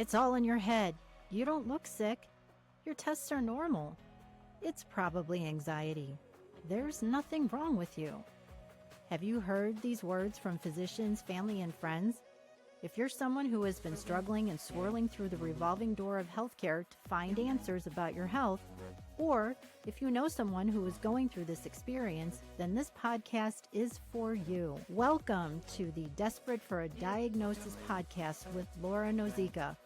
It's all in your head. You don't look sick. Your tests are normal. It's probably anxiety. There's nothing wrong with you. Have you heard these words from physicians, family, and friends? If you're someone who has been struggling and swirling through the revolving door of healthcare to find answers about your health, or if you know someone who is going through this experience, then this podcast is for you. Welcome to the Desperate for a Diagnosis podcast with Laura Nozicka.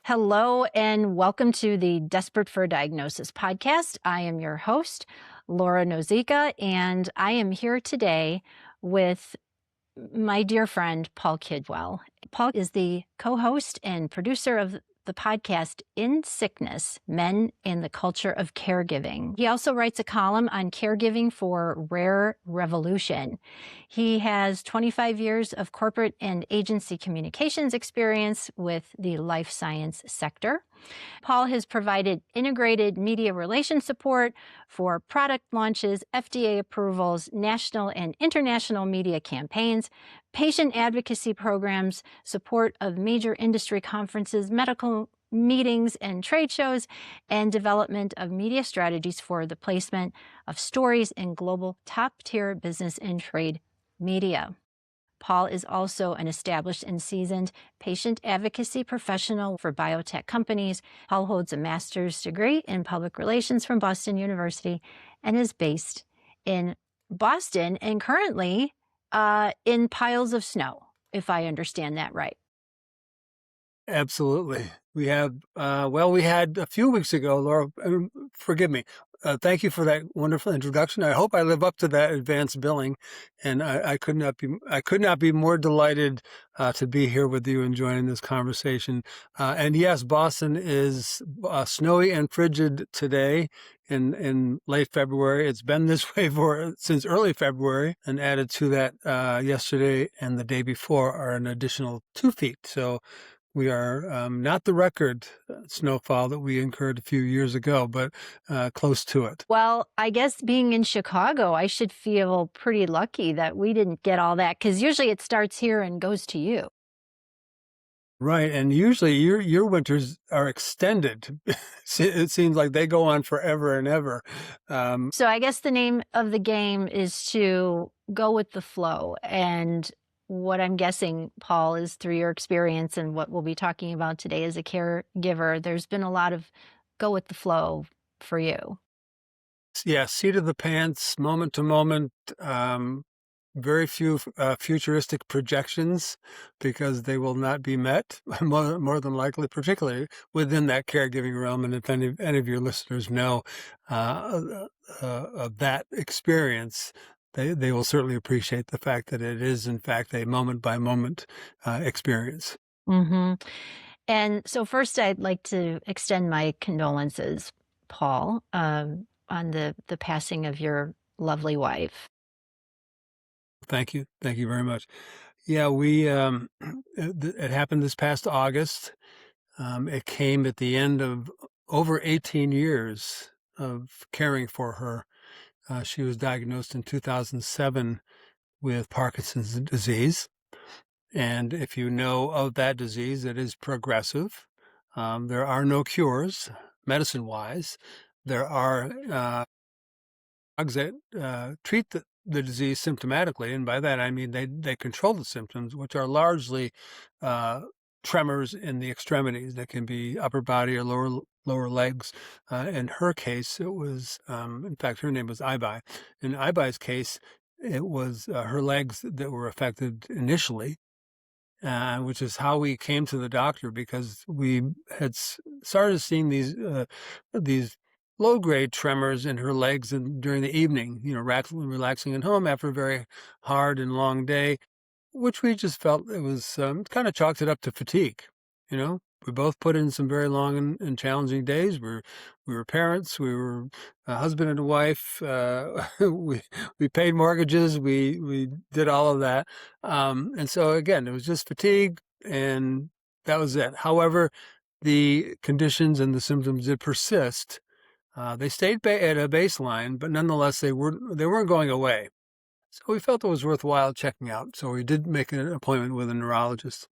Hello, and welcome to the Desperate for a Diagnosis podcast. I am your host, Laura Nozicka, and I am here today with my dear friend, Paul Kidwell. Paul is the co-host and producer of the podcast In Sickness, Men in the Culture of Caregiving. He also writes a column on caregiving for Rare Revolution. He has 25 years of corporate and agency communications experience with the life science sector. Paul has provided integrated media relations support for product launches, FDA approvals, national and international media campaigns, patient advocacy programs, support of major industry conferences, medical meetings and trade shows, and development of media strategies for the placement of stories in global top-tier business and trade media. Paul is also an established and seasoned patient advocacy professional for biotech companies. Paul holds a master's degree in public relations from Boston University and is based in Boston and currently in piles of snow, if I understand that right. Absolutely. We have, we had a few weeks ago, Laura, forgive me. Thank you for that wonderful introduction. I hope I live up to that advanced billing, and I could not be more delighted to be here with you and joining this conversation. And yes, Boston is snowy and frigid today in late February. It's been this way since early February, and added to that yesterday and the day before are an additional 2 feet. So we are not the record snowfall that we incurred a few years ago, but close to it. Well, I guess being in Chicago, I should feel pretty lucky that we didn't get all that, because usually it starts here and goes to you. Right, and usually your winters are extended. It seems like they go on forever and ever. So I guess the name of the game is to go with the flow. And what I'm guessing, Paul, is through your experience and what we'll be talking about today as a caregiver, there's been a lot of go with the flow for you. Yeah, seat of the pants, moment to moment, very few futuristic projections, because they will not be met more than likely, particularly within that caregiving realm. And if any of your listeners know of that experience, they will certainly appreciate the fact that it is, in fact, a moment-by-moment experience. Mm-hmm. And so first, I'd like to extend my condolences, Paul, on the passing of your lovely wife. Thank you. Thank you very much. Yeah, it happened this past August. It came at the end of over 18 years of caring for her. She was diagnosed in 2007 with Parkinson's disease. And if you know of that disease, it is progressive. There are no cures, medicine-wise. There are drugs that treat the disease symptomatically, and by that I mean they control the symptoms, which are largely tremors in the extremities that can be upper body or lower legs. In her case, it was, in fact, her name was AiBai. In AiBai's case, it was her legs that were affected initially, which is how we came to the doctor, because we had started seeing these low-grade tremors in her legs and during the evening, relaxing at home after a very hard and long day, which we just felt it was kind of chalked it up to fatigue. We both put in some very long and challenging days. We were parents. We were a husband and a wife. We paid mortgages. We did all of that. And so again, it was just fatigue, and that was it. However, the conditions and the symptoms did persist. They stayed at a baseline, but nonetheless, they weren't going away. So we felt it was worthwhile checking out. So we did make an appointment with a neurologist.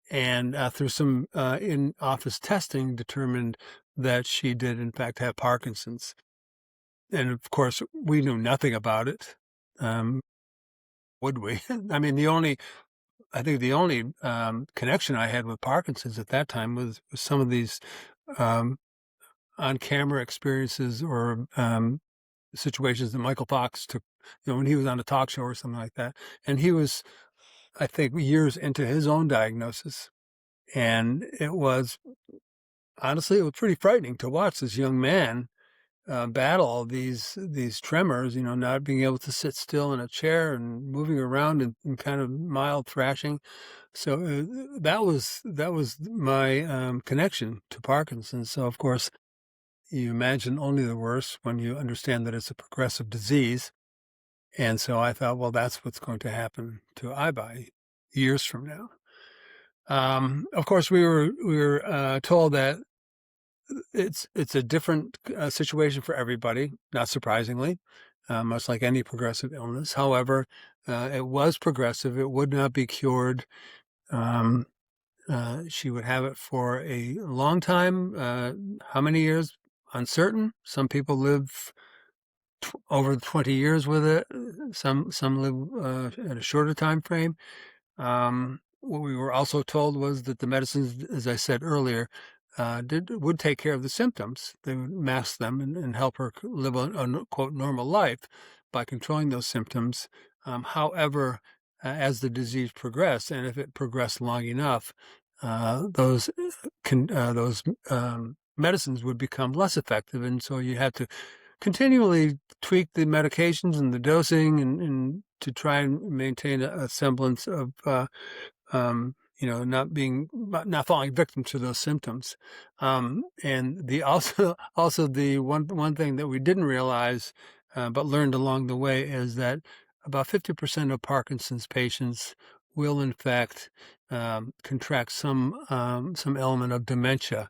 and through some in-office testing determined that she did in fact have Parkinson's. And of course, we knew nothing about it. Would we? I mean, I think the only connection I had with Parkinson's at that time was some of these um, on-camera experiences or situations that Michael Fox took, when he was on a talk show or something like that. And he was, I think, years into his own diagnosis. And it was, honestly, it was pretty frightening to watch this young man battle these tremors, not being able to sit still in a chair and moving around and kind of mild thrashing. So that was my connection to Parkinson's. So of course, you imagine only the worst when you understand that it's a progressive disease. And so I thought, well, that's what's going to happen to AiBai years from now. Of course, we were told that it's a different situation for everybody, not surprisingly, much like any progressive illness. However, it was progressive. It would not be cured. She would have it for a long time. How many years? Uncertain. Some people live over 20 years with it. Some live in a shorter time frame. What we were also told was that the medicines, as I said earlier, would take care of the symptoms. They would mask them and help her live a quote normal life by controlling those symptoms. However, as the disease progressed, and if it progressed long enough, those medicines would become less effective, and so you had to continually tweak the medications and the dosing and to try and maintain a semblance of not falling victim to those symptoms. And the also the one thing that we didn't realize but learned along the way is that about 50% of Parkinson's patients will in fact contract some element of dementia,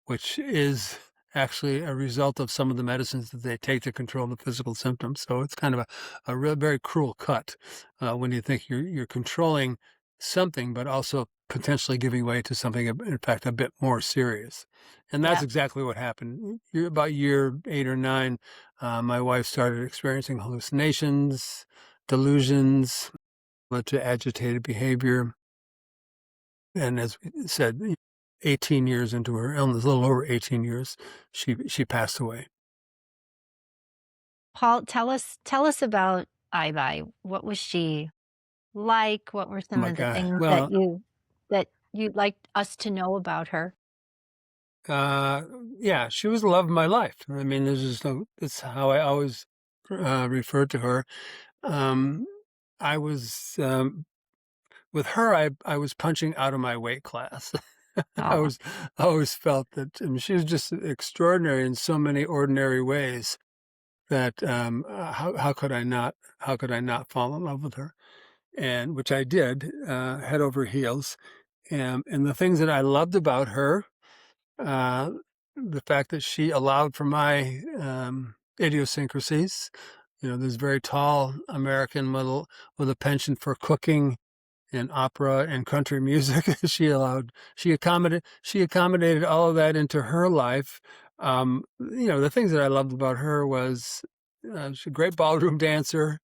which is actually a result of some of the medicines that they take to control the physical symptoms. So it's kind of a real, very cruel cut when you think you're controlling something, but also potentially giving way to something, in fact, a bit more serious. And that's Yeah. exactly what happened. About year 8 or 9, my wife started experiencing hallucinations, delusions, led to agitated behavior. And as we said, 18 years into her illness, a little over 18 years, she passed away. Paul, tell us about AiBai. What was she like? What were Oh some my of the God. things Well, that you'd like us to know about her? uh, yeah, she was the love of my life. I mean, it's how I always referred to her. Um, I was, with her, I was punching out of my weight class. I Oh, was, I always felt that she was just extraordinary in so many ordinary ways that how could I not fall in love with her? And which I did, head over heels. And the things that I loved about her, uh, the fact that she allowed for my idiosyncrasies. This very tall American with a penchant for cooking and opera and country music. She accommodated all of that into her life. The things that I loved about her was she's a great ballroom dancer.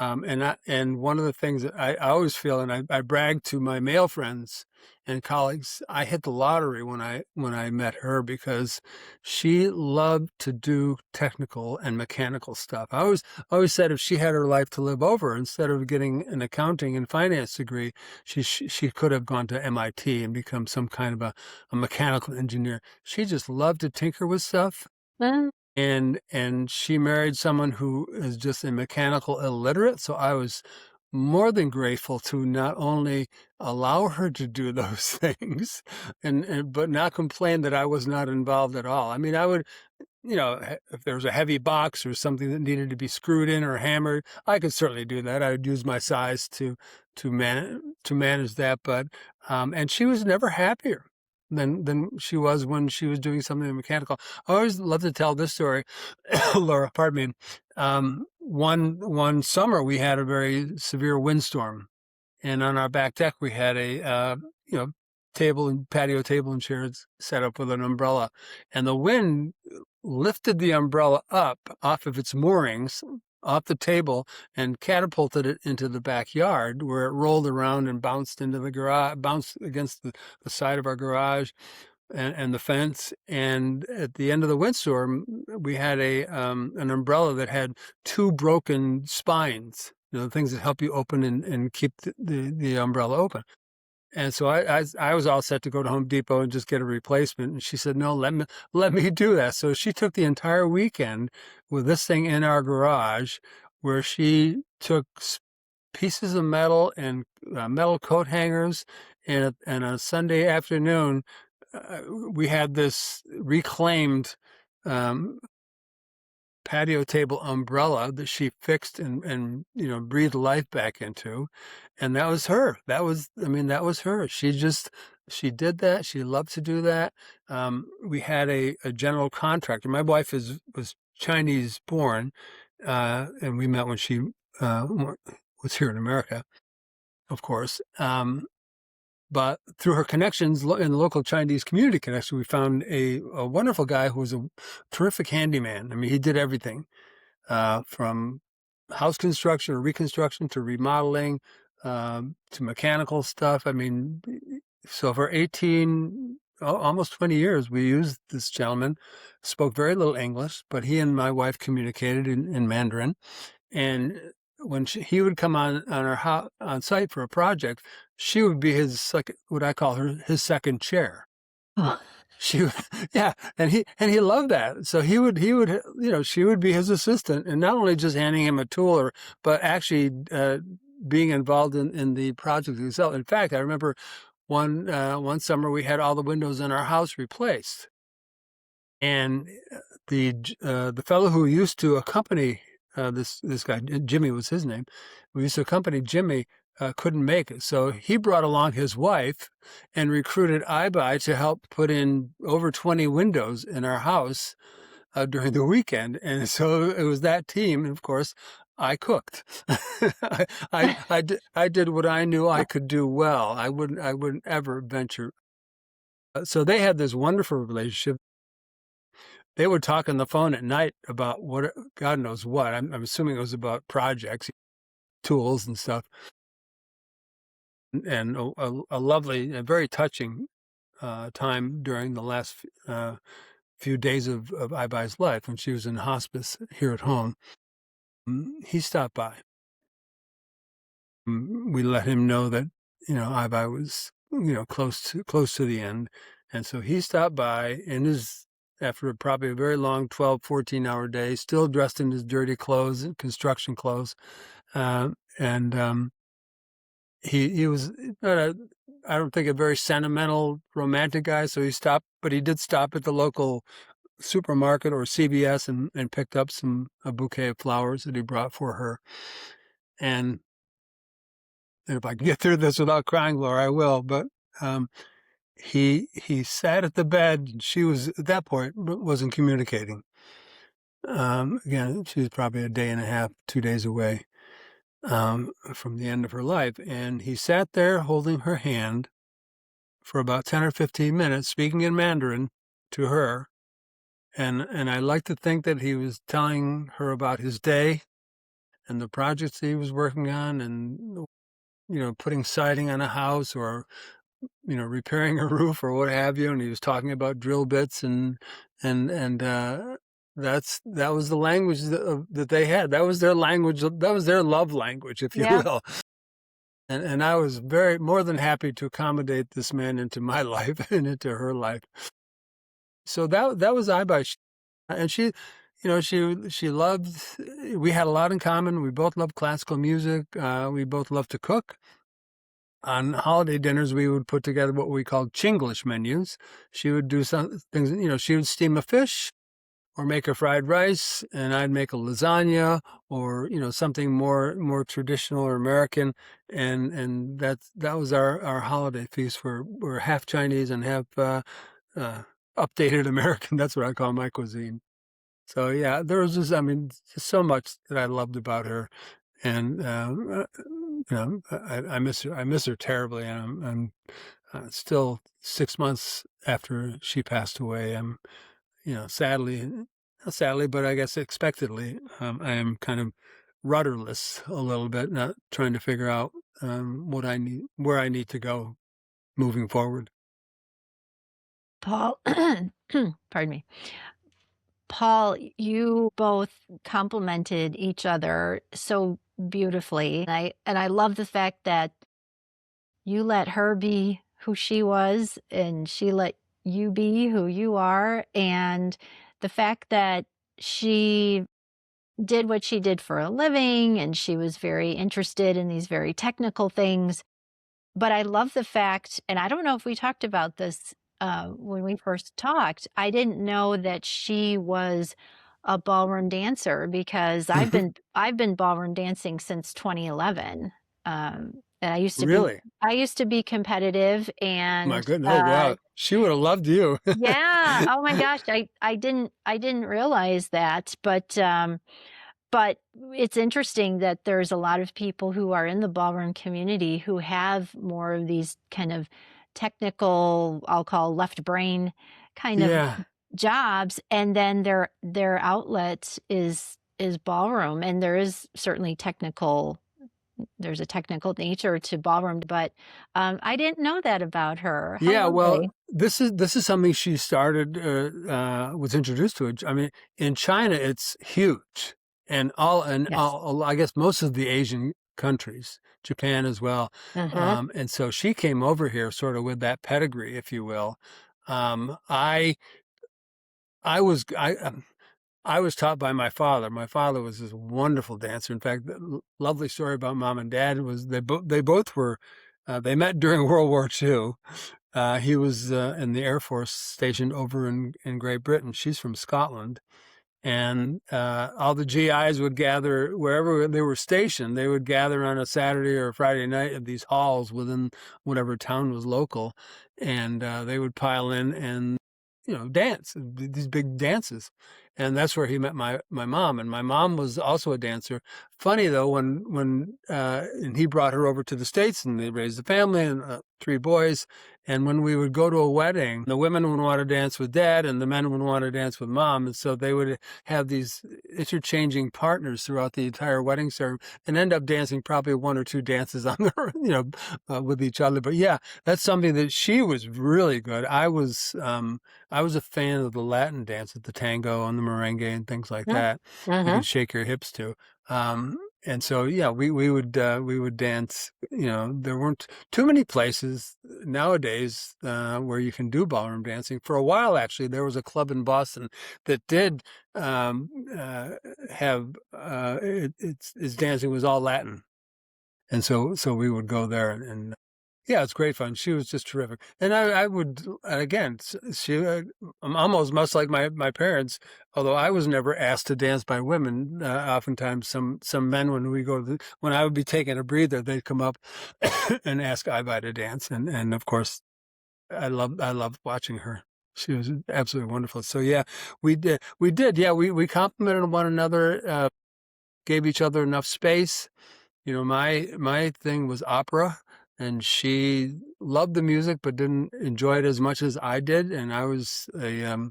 And one of the things that I always feel, and I brag to my male friends and colleagues, I hit the lottery when I met her because she loved to do technical and mechanical stuff. I always said if she had her life to live over, instead of getting an accounting and finance degree, she could have gone to MIT and become some kind of a mechanical engineer. She just loved to tinker with stuff. mm, And she married someone who is just a mechanical illiterate. So I was more than grateful to not only allow her to do those things but not complain that I was not involved at all. I mean, I would, if there was a heavy box or something that needed to be screwed in or hammered, I could certainly do that. I would use my size to manage that. But and she was never happier than she was when she was doing something mechanical. I always love to tell this story, Laura. Pardon me. One summer we had a very severe windstorm, and on our back deck we had a patio table and chairs set up with an umbrella, and the wind lifted the umbrella up off of its moorings, off the table, and catapulted it into the backyard, where it rolled around and bounced into the garage, bounced against the side of our garage and the fence. And at the end of the windstorm, we had an umbrella that had two broken spines, things that help you open and keep the umbrella open. And so I was all set to go to Home Depot and just get a replacement. And she said, no, let me do that. So she took the entire weekend with this thing in our garage, where she took pieces of metal and metal coat hangers. And on a Sunday afternoon, we had this reclaimed patio table umbrella that she fixed and breathed life back into. And that was her. That was her. She did that. She loved to do that. We had a general contractor. My wife was Chinese born, and we met when she was here in America, of course. But through her connections in the local Chinese community connection, we found a wonderful guy who was a terrific handyman. I mean, he did everything, from house construction or reconstruction to remodeling, to mechanical stuff. I mean, so for almost 20 years, we used this gentleman. Spoke very little English, but he and my wife communicated in Mandarin. And when he would come on site for a project, she would be his what I call his second chair. Oh. Yeah, and he loved that. So he would she would be his assistant, and not only just handing him a tool, but actually being involved in the project itself. In fact, I remember one summer we had all the windows in our house replaced, and the fellow who used to accompany this guy, Jimmy was his name, who used to accompany Jimmy, couldn't make it. So he brought along his wife and recruited AiBai to help put in over 20 windows in our house during the weekend. And so it was that team. And of course, I cooked. I did what I knew I could do well. I wouldn't ever venture. So they had this wonderful relationship. They would talk on the phone at night about what, God knows what. I'm assuming it was about projects, tools and stuff. And a lovely, a very touching time during the last few days of AiBai's life when she was in hospice here at home. He stopped by. We let him know that AiBai was close to the end, and so he stopped by after probably a very long 12, 14-hour day, still dressed in his dirty clothes, construction clothes, and he was not I don't think a very sentimental, romantic guy. So he stopped, but he did stop at the local supermarket or CVS and picked up a bouquet of flowers that he brought for her. And if I can get through this without crying, Laura, I will. But he sat at the bed. And she was at that point wasn't communicating. Again, she was probably a day and a half, 2 days away from the end of her life. And he sat there holding her hand for about 10 or 15 minutes, speaking in Mandarin to her. And I like to think that he was telling her about his day and the projects he was working on, and putting siding on a house, or repairing a roof or what have you. And he was talking about drill bits and that was the language that they had. That was their language. That was their love language, if you will. And I was more than happy to accommodate this man into my life and into her life. So that was AiBai, and she loved. We had a lot in common. We both loved classical music. We both loved to cook. On holiday dinners, we would put together what we called Chinglish menus. She would do some things. She would steam a fish, or make a fried rice, and I'd make a lasagna, or something more traditional or American, and that was our holiday feast. We're half Chinese and half updated American. That's what I call my cuisine. So yeah, there was just so much that I loved about her, and I miss her. I miss her terribly, and still 6 months after she passed away, I'm, sadly, not sadly, but I guess expectedly, I am kind of rudderless a little bit, not trying to figure out what I need, where I need to go moving forward. Paul, pardon me. Paul, you both complimented each other so beautifully. And I love the fact that you let her be who she was and she let you be who you are. And the fact that she did what she did for a living and she was very interested in these very technical things. But I love the fact, and I don't know if we talked about this when we first talked. I didn't know that she was a ballroom dancer because I've been ballroom dancing since 2011. And Really? I used to be competitive, My and goodness. Oh, wow. She would have loved you. yeah. Oh my gosh, I didn't realize that, but it's interesting that there's a lot of people who are in the ballroom community who have more of these kind of technical, I'll call left brain kind of Yeah. jobs, and then their outlet is ballroom, and there is certainly there's a technical nature to ballroom, but I didn't know that about her. How Yeah, well, lovely. this is something she started, was introduced to it. I mean, in China, it's huge, and Yes. I guess most of the Asian countries, Japan as well, Uh-huh. and so she came over here sort of with that pedigree, if you will. I I was I was taught by my father. My father was this wonderful dancer. In fact, the lovely story about mom and dad was they both were they met during World War II. He was in the Air Force stationed over in Great Britain. She's from Scotland. And all the GIs would gather wherever they were stationed. They would gather on a Saturday or a Friday night at these halls within whatever town was local. And they would pile in and, dance, these big dances. And that's where he met my mom. And my mom was also a dancer. Funny though, and he brought her over to the States and they raised a family and 3 boys. And when we would go to a wedding, the women would want to dance with dad and the men would want to dance with mom. And so they would have these interchanging partners throughout the entire wedding ceremony and end up dancing probably 1 or 2 dances on their, with each other. But yeah, that's something that she was really good. I was a fan of the Latin dances, the tango and the merengue and things like that. You Uh-huh. could shake your hips to. And so, yeah, we would dance, there weren't too many places nowadays where you can do ballroom dancing. For a while, actually, there was a club in Boston that did um, uh, have its dancing was all Latin, and so we would go there and yeah, it's great fun. She was just terrific, and I would and again she I'm almost much like my parents, although I was never asked to dance by women. Oftentimes, some men when I would be taking a breather, they'd come up and ask AiBai to dance, and of course I loved watching her. She was absolutely wonderful. So yeah, we did we complimented one another, gave each other enough space. My thing was opera, and she loved the music but didn't enjoy it as much as I did, and I was a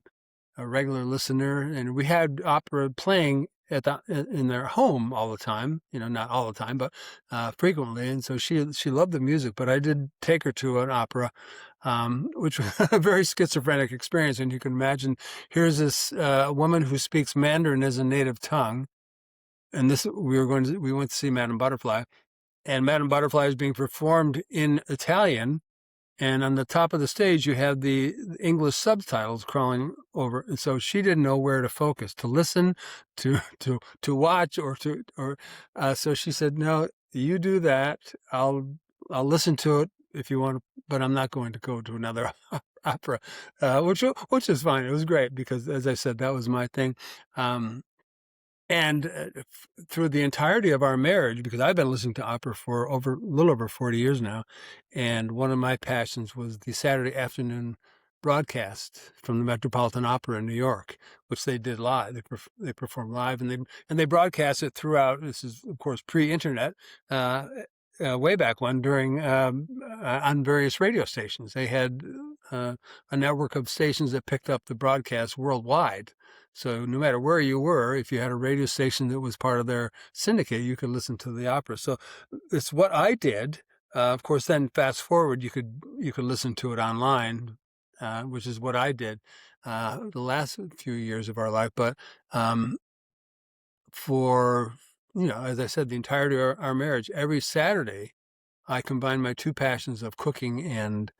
regular listener, and we had opera playing in their home all the time. Not all the time, but frequently. And so she loved the music, but I did take her to an opera, which was a very schizophrenic experience. And you can imagine, here's this woman who speaks Mandarin as a native tongue, and we went to see Madame Butterfly, and Madame Butterfly is being performed in Italian. And on the top of the stage, you have the English subtitles crawling over. And so she didn't know where to focus, to listen, to watch, so she said, "No, you do that. I'll listen to it if you want, but I'm not going to go to another opera," which is fine. It was great because, as I said, that was my thing. And through the entirety of our marriage, because I've been listening to opera for a little over 40 years now, and one of my passions was the Saturday afternoon broadcast from the Metropolitan Opera in New York, which they did live. They performed live, and they broadcast it throughout. This is, of course, pre-internet, way back when during on various radio stations. They had a network of stations that picked up the broadcast worldwide. So no matter where you were, if you had a radio station that was part of their syndicate, you could listen to the opera. So it's what I did. Of course, then fast forward, you could listen to it online, which is what I did the last few years of our life. But for, as I said, the entirety of our marriage, every Saturday, I combined my two passions of cooking and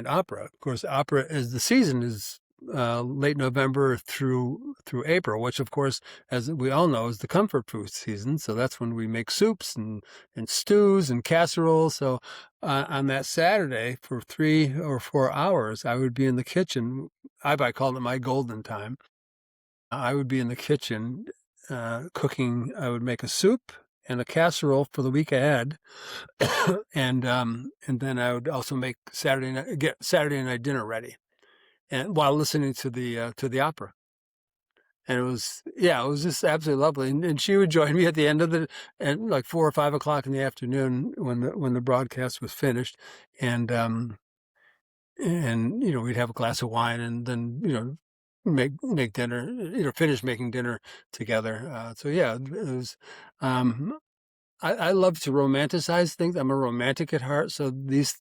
opera. Of course, opera the season is late November through April, which of course, as we all know, is the comfort food season. So that's when we make soups and stews and casseroles. So on that Saturday for 3 or 4 hours, I would be in the kitchen. AiBai called it my golden time. I would be in the kitchen cooking. I would make a soup and a casserole for the week ahead, and then I would also make get Saturday night dinner ready, and while listening to the opera. And it was just absolutely lovely. And she would join me at the end of at like 4 or 5 o'clock in the afternoon when the broadcast was finished, and we'd have a glass of wine and then make dinner, finish making dinner together. So yeah, it was. I love to romanticize things. I'm a romantic at heart, so these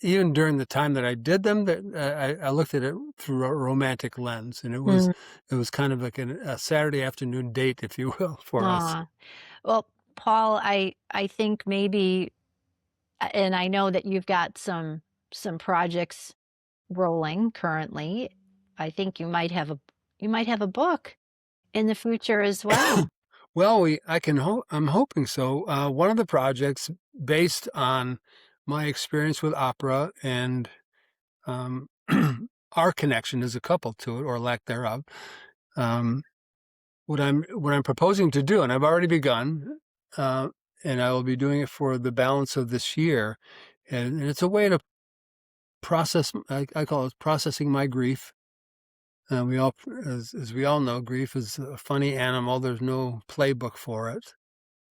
even during the time that I did them, that I looked at it through a romantic lens, and it was kind of like a Saturday afternoon date, if you will, for us. Well, Paul, I think maybe, and I know that you've got some projects rolling currently. I think you might have a book in the future as well. Well, I'm hoping so. One of the projects based on my experience with opera and our connection as a couple to it, or lack thereof. What I'm proposing to do, and I've already begun, and I will be doing it for the balance of this year, and it's a way to process. I call it processing my grief. As we all know, grief is a funny animal. There's no playbook for it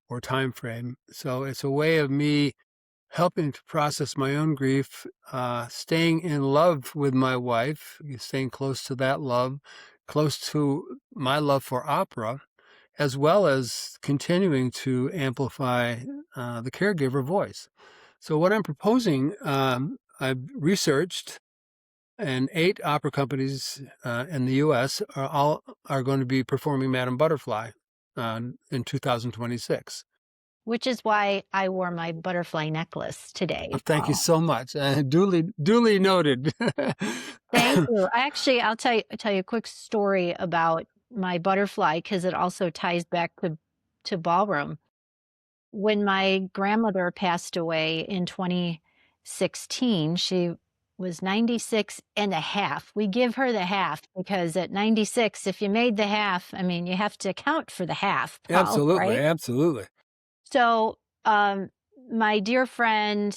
or time frame. So it's a way of me helping to process my own grief, staying in love with my wife, staying close to that love, close to my love for opera, as well as continuing to amplify the caregiver voice. So what I'm proposing, I've researched, and 8 opera companies in the U.S. are going to be performing Madame Butterfly in 2026. Which is why I wore my butterfly necklace today. Thank you so much. Duly noted. Thank you. I'll tell you a quick story about my butterfly, because it also ties back to ballroom. When my grandmother passed away in 2016, she was 96 and a half. We give her the half because at 96, if you made the half, I mean, you have to account for the half, Paul, Absolutely, right? absolutely. So my dear friend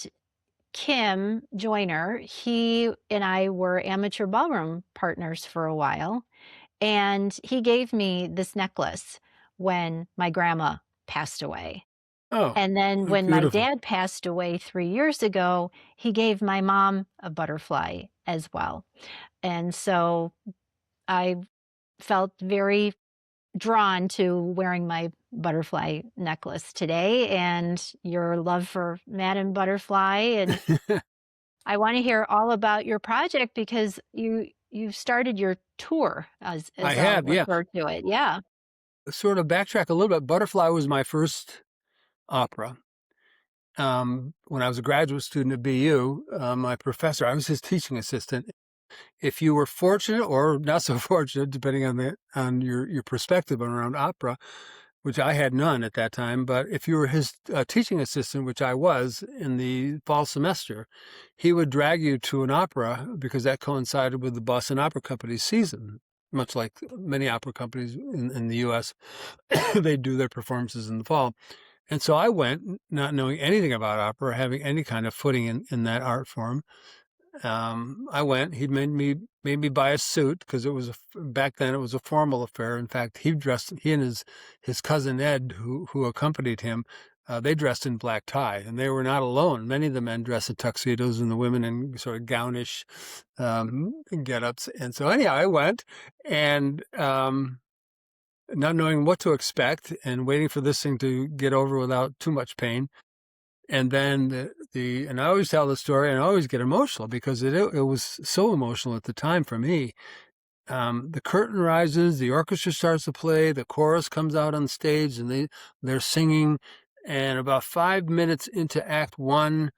Kim Joyner, he and I were amateur ballroom partners for a while, and he gave me this necklace when my grandma passed away. Oh, and then when my beautiful. dad passed away 3 years ago, he gave my mom a butterfly as well. And so I felt very drawn to wearing my butterfly necklace today, and your love for Madame Butterfly. And I want to hear all about your project, because you've started your tour, as I I'll have, yeah. refer to it. Yeah. Sort of backtrack a little bit. Butterfly was my first opera. When I was a graduate student at BU, my professor, I was his teaching assistant. If you were fortunate or not so fortunate, depending on your perspective around opera, which I had none at that time, but if you were his teaching assistant, which I was in the fall semester, he would drag you to an opera because that coincided with the Boston Opera Company's season, much like many opera companies in the U.S. They do their performances in the fall. And so I went, not knowing anything about opera, having any kind of footing in that art form. I went. He made me buy a suit because it was back then it was a formal affair. In fact, he and his cousin Ed, who accompanied him, they dressed in black tie, and they were not alone. Many of the men dressed in tuxedos, and the women in sort of gownish get-ups. And so anyhow, I went, and not knowing what to expect, and waiting for this thing to get over without too much pain. And then and I always tell the story, and I always get emotional because it was so emotional at the time for me. The curtain rises, the orchestra starts to play, the chorus comes out on stage, and they're singing. And about 5 minutes into Act One,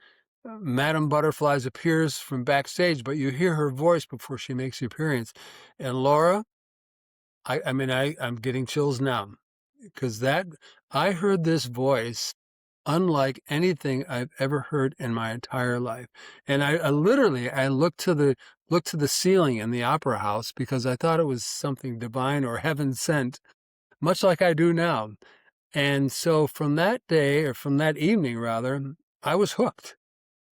Madame Butterflies appears from backstage, but you hear her voice before she makes the appearance. And Laura, I'm getting chills now because I heard this voice unlike anything I've ever heard in my entire life. And I literally looked to the ceiling in the opera house because I thought it was something divine or heaven sent, much like I do now. And so from that day, or from that evening rather, I was hooked.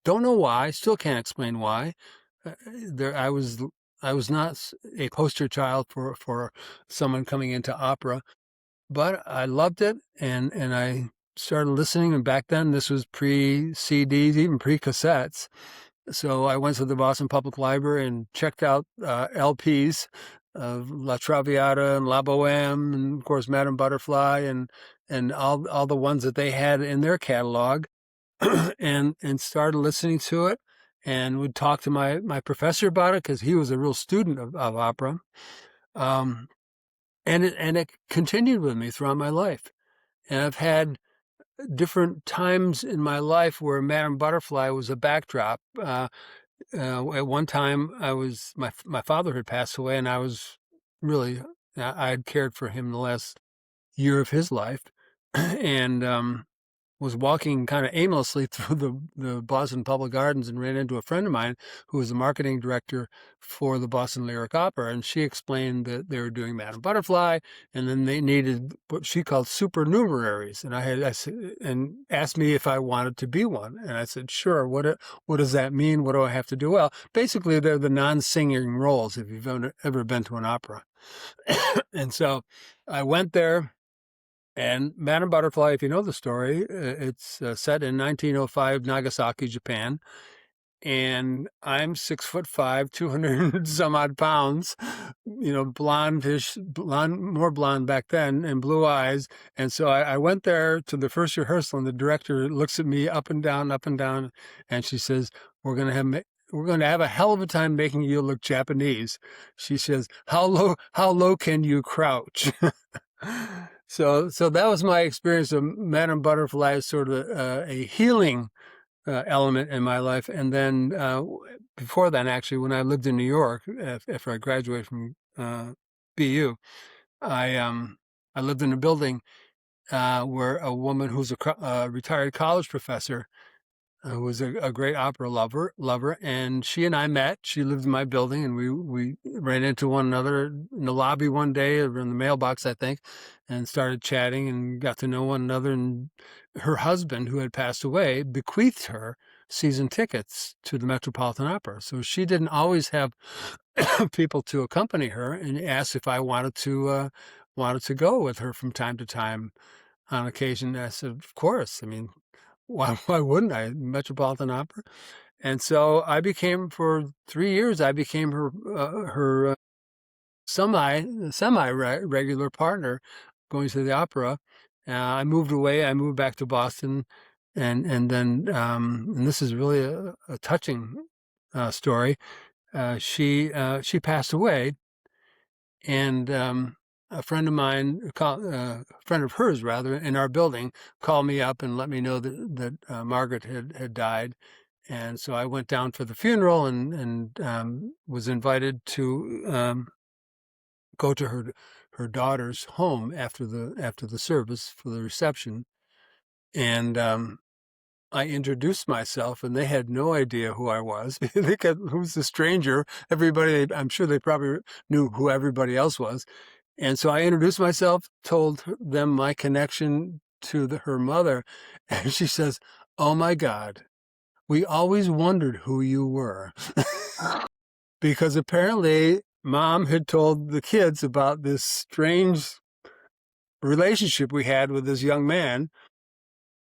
Don't know why, still can't explain why. I was not a poster child for someone coming into opera, but I loved it, and I started listening. And back then, this was pre-CDs, even pre-cassettes. So I went to the Boston Public Library and checked out LPs of La Traviata and La Boheme, and of course Madame Butterfly, and all the ones that they had in their catalog, and started listening to it, and would talk to my professor about it because he was a real student of opera. And it continued with me throughout my life. And I've had different times in my life where Madame Butterfly was a backdrop. At one time, my father had passed away, and I had cared for him the last year of his life, and was walking kind of aimlessly through the Boston Public Gardens and ran into a friend of mine who was the marketing director for the Boston Lyric Opera. And she explained that they were doing Madame Butterfly, and then they needed what she called supernumeraries. And and asked me if I wanted to be one. And I said, sure. What does that mean? What do I have to do? Well, basically, they're the non-singing roles if you've ever been to an opera. And so I went there. And Madame Butterfly, if you know the story, it's set in 1905 Nagasaki, Japan. And I'm 6'5", 200 some odd pounds, blondish, more blonde back then, and blue eyes. And so I went there to the first rehearsal, and the director looks at me up and down, and she says, "We're going to have a hell of a time making you look Japanese." She says, how low can you crouch?" So that was my experience of Madame Butterfly as sort of a healing element in my life. And then before that, actually, when I lived in New York, after I graduated from BU, I lived in a building where a woman who's a retired college professor, who was a great opera lover, and she and I met. She lived in my building, and we ran into one another in the lobby one day, or in the mailbox, I think, and started chatting and got to know one another. And her husband, who had passed away, bequeathed her season tickets to the Metropolitan Opera. So she didn't always have people to accompany her, and asked if I wanted to go with her from time to time on occasion. I said, of course. I mean, why wouldn't I? Metropolitan Opera. And so for 3 years, I became her semi regular partner going to the opera. I moved away. I moved back to Boston, and then and this is really a touching story. She passed away, and a friend of mine, a friend of hers rather, in our building, called me up and let me know that Margaret had died. And so I went down for the funeral and was invited to go to her daughter's home after the service for the reception. And I introduced myself, and they had no idea who I was. They got, who's the stranger? I'm sure they probably knew who everybody else was. And so I introduced myself, told them my connection to her mother, and she says, "Oh my God, we always wondered who you were. Because apparently Mom had told the kids about this strange relationship we had with this young man.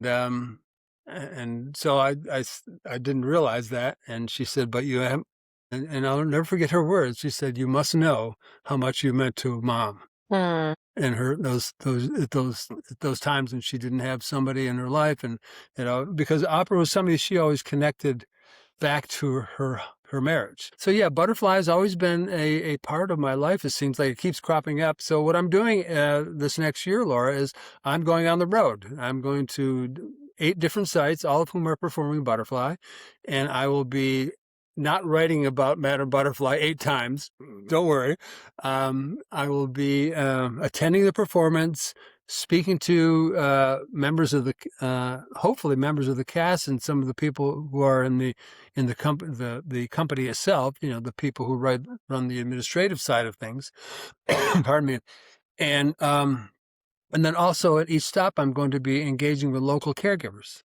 Um, and so I didn't realize that. And she said, but you have, and I'll never forget her words. She said, you must know how much you meant to Mom. Mm. And her those times when she didn't have somebody in her life, and because opera was somebody she always connected back to her marriage. So yeah, butterfly has always been a part of my life. It seems like it keeps cropping up. So what I'm doing this next year, Laura, is I'm going on the road. I'm going to 8 different sites, all of whom are performing butterfly, and I will be not writing about Madame Butterfly 8 times. Don't worry. I will be attending the performance, speaking to members of the hopefully members of the cast and some of the people who are in the company itself. The people who run the administrative side of things. Pardon me. And then also at each stop, I'm going to be engaging with local caregivers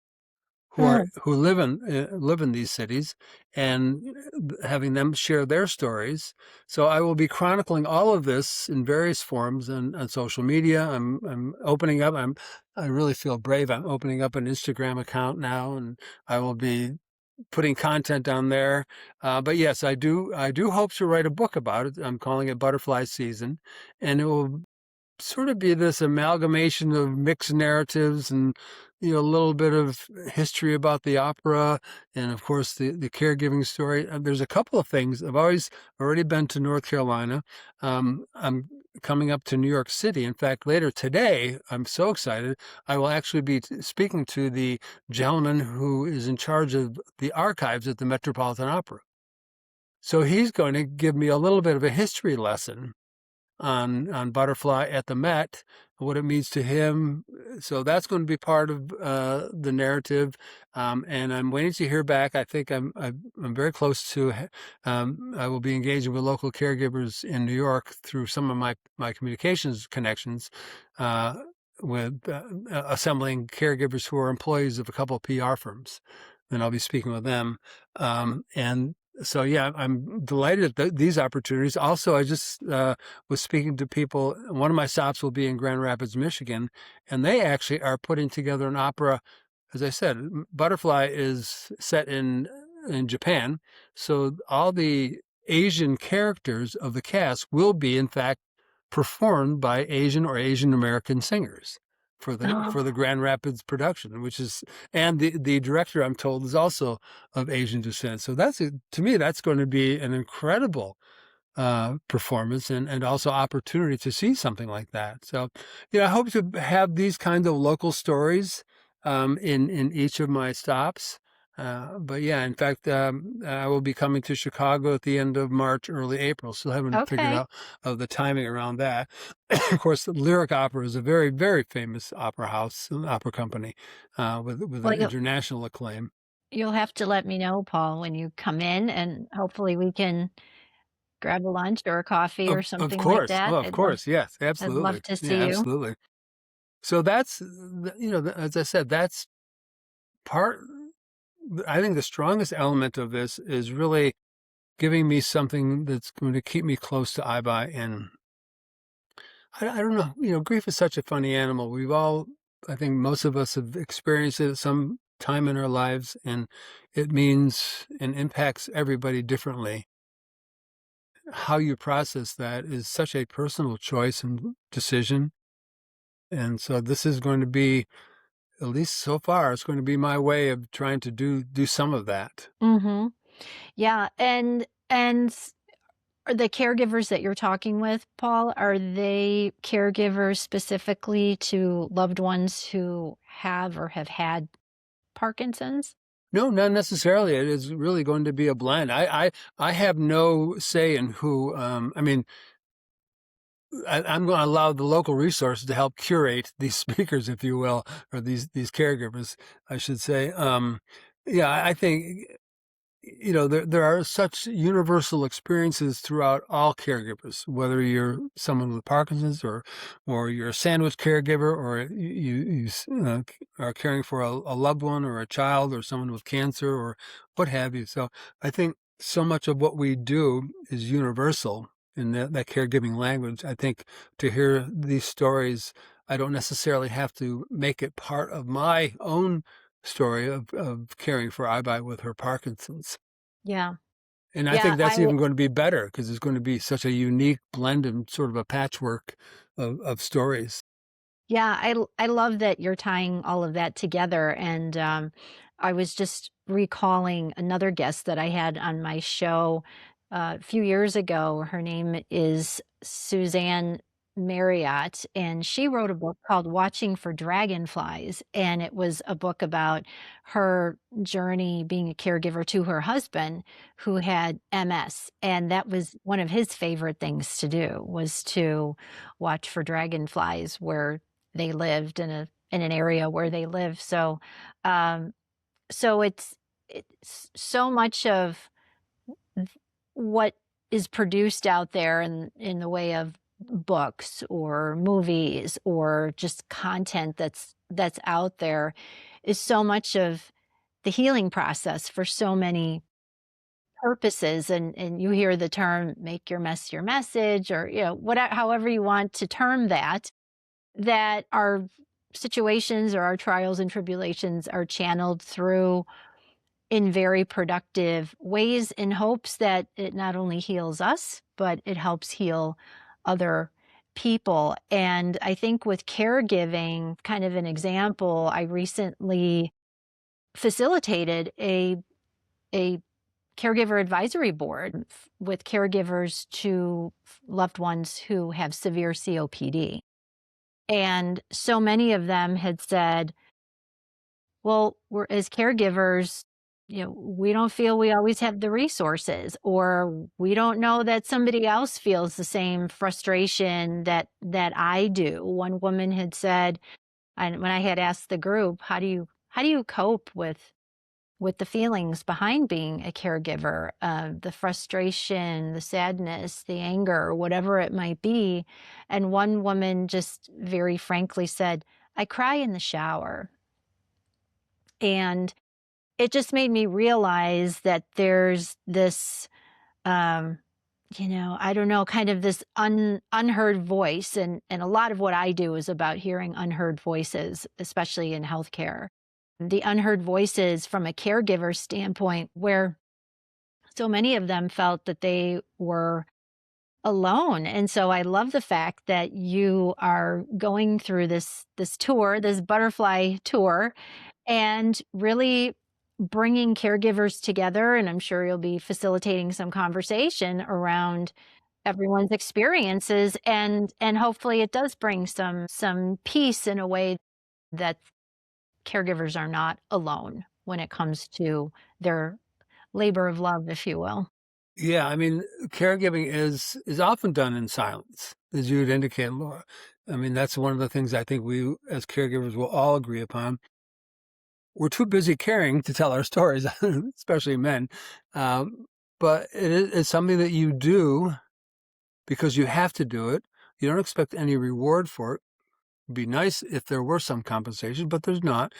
who live in these cities, and having them share their stories. So I will be chronicling all of this in various forms on social media. I'm opening up. I really feel brave. I'm opening up an Instagram account now, and I will be putting content on there. But yes, I do hope to write a book about it. I'm calling it Butterfly Season, and it will sort of be this amalgamation of mixed narratives and a little bit of history about the opera, and of course the caregiving story. There's a couple of things. I've already been to North Carolina. I'm coming up to New York City. In fact, later today, I'm so excited, I will actually be speaking to the gentleman who is in charge of the archives at the Metropolitan Opera. So he's going to give me a little bit of a history lesson on Butterfly at the Met, what it means to him. So that's going to be part of the narrative, and I'm waiting to hear back. I think I'm very close to. I will be engaging with local caregivers in New York through some of my communications connections, with assembling caregivers who are employees of a couple of PR firms. And I'll be speaking with them, and. So yeah, I'm delighted at these opportunities. Also, I just was speaking to people. One of my stops will be in Grand Rapids, Michigan, and they actually are putting together an opera. As I said, Butterfly is set in Japan, so all the Asian characters of the cast will be, in fact, performed by Asian or Asian American singers for the Grand Rapids production, and the director, I'm told, is also of Asian descent. So to me, that's going to be an incredible performance and also opportunity to see something like that. So, I hope to have these kinds of local stories in each of my stops. But yeah, in fact, I will be coming to Chicago at the end of March, early April. Still haven't figured out the timing around that. Of course, the Lyric Opera is a very, very famous opera house, opera company, with an international acclaim. You'll have to let me know, Paul, when you come in, and hopefully we can grab a lunch or a coffee or something like that. Oh, of course. Yes, absolutely. I'd love to see you. Absolutely. So that's, as I said, that's part. I think the strongest element of this is really giving me something that's going to keep me close to AiBai. And I don't know, grief is such a funny animal. I think most of us have experienced it at some time in our lives, and it means and impacts everybody differently. How you process that is such a personal choice and decision. And so this is going to be, at least so far, it's going to be my way of trying to do some of that. Mm-hmm. Yeah, and are the caregivers that you're talking with, Paul, are they caregivers specifically to loved ones who have or have had Parkinson's? No, not necessarily. It is really going to be a blend. I have no say in who. I'm going to allow the local resources to help curate these speakers, if you will, or these caregivers, I should say. Yeah, I think there are such universal experiences throughout all caregivers, whether you're someone with Parkinson's or you're a sandwich caregiver, or you are caring for a loved one or a child or someone with cancer or what have you. So I think so much of what we do is universal in that caregiving language. I think to hear these stories, I don't necessarily have to make it part of my own story of caring for AiBai with her Parkinson's. Yeah. And I Yeah, think that's even going to be better because it's going to be such a unique blend and sort of a patchwork of stories. Yeah, I love that you're tying all of that together, and, I was just recalling another guest that I had on my show, a few years ago. Her name is Suzanne Marriott, and she wrote a book called Watching for Dragonflies, and it was a book about her journey being a caregiver to her husband who had MS, and that was one of his favorite things to do, was to watch for dragonflies where they lived in an area where they live. So, um, so it's so much of what is produced out there in the way of books or movies or just content that's out there is so much of the healing process for so many purposes. And you hear the term make your mess your message, or whatever, however you want to term that, that our situations or our trials and tribulations are channeled through in very productive ways in hopes that it not only heals us, but it helps heal other people. And I think with caregiving, kind of an example, I recently facilitated a caregiver advisory board with caregivers to loved ones who have severe COPD. And so many of them had said, well, we're as caregivers, we don't feel we always have the resources, or we don't know that somebody else feels the same frustration that I do. One woman had said, and when I had asked the group, how do you cope with the feelings behind being a caregiver, the frustration, the sadness, the anger, whatever it might be. And one woman just very frankly said, I cry in the shower. And it just made me realize that there's this, um, I don't know, kind of this unheard voice. And a lot of what I do is about hearing unheard voices, especially in healthcare. The unheard voices from a caregiver standpoint, where so many of them felt that they were alone. And so I love the fact that you are going through this tour, this butterfly tour, and really bringing caregivers together. And I'm sure you'll be facilitating some conversation around everyone's experiences, and hopefully it does bring some peace in a way that caregivers are not alone when it comes to their labor of love, if you will. Yeah, I mean, caregiving is often done in silence, as you had indicated, Laura. I mean, that's one of the things I think we as caregivers will all agree upon. We're too busy caring to tell our stories, especially men. Um, but it's something that you do because you have to do it. You don't expect any reward for it. It'd be nice if there were some compensation, but there's not,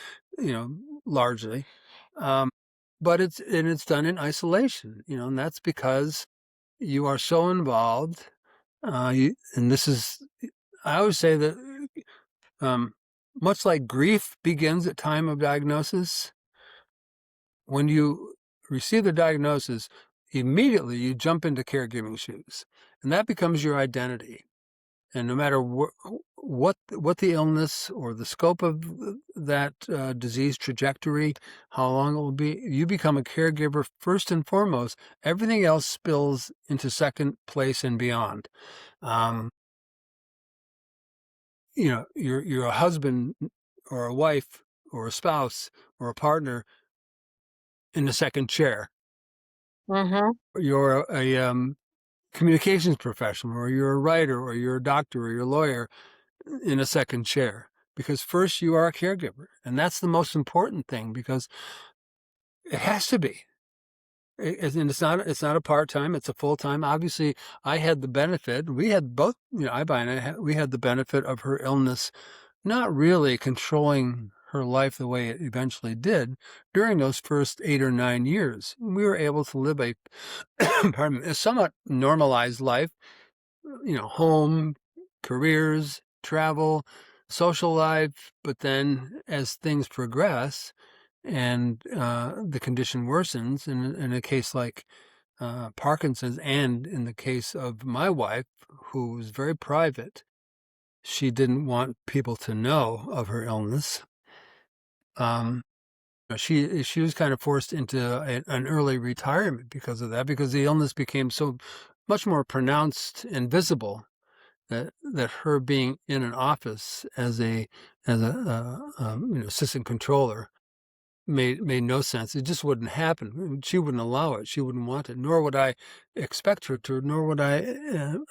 largely. Um, but it's done in isolation, and that's because you are so involved. And this is, I always say that much like grief begins at time of diagnosis, when you receive the diagnosis, immediately you jump into caregiving shoes, and that becomes your identity. And no matter what the illness or the scope of that disease trajectory, how long it will be, you become a caregiver first and foremost. Everything else spills into second place and beyond. Um, you're a husband or a wife or a spouse or a partner in the second chair. Mhm. You're a communications professional, or you're a writer, or you're a doctor, or you're a lawyer in a second chair. Because first you are a caregiver, and that's the most important thing, because it has to be. And it's not a part-time, it's a full-time. Obviously, I had the benefit, we had both, AiBai and we had the benefit of her illness not really controlling her life the way it eventually did during those first 8 or 9 years. We were able to live a, pardon me, a somewhat normalized life, home, careers, travel, social life. But then as things progress and the condition worsens, in a case like Parkinson's, and in the case of my wife, who was very private, she didn't want people to know of her illness. She was kind of forced into an early retirement because of that, because the illness became so much more pronounced and visible that her being in an office as a assistant controller made no sense. It just wouldn't happen. She wouldn't allow it. She wouldn't want it. Nor would I expect her to. Nor would I,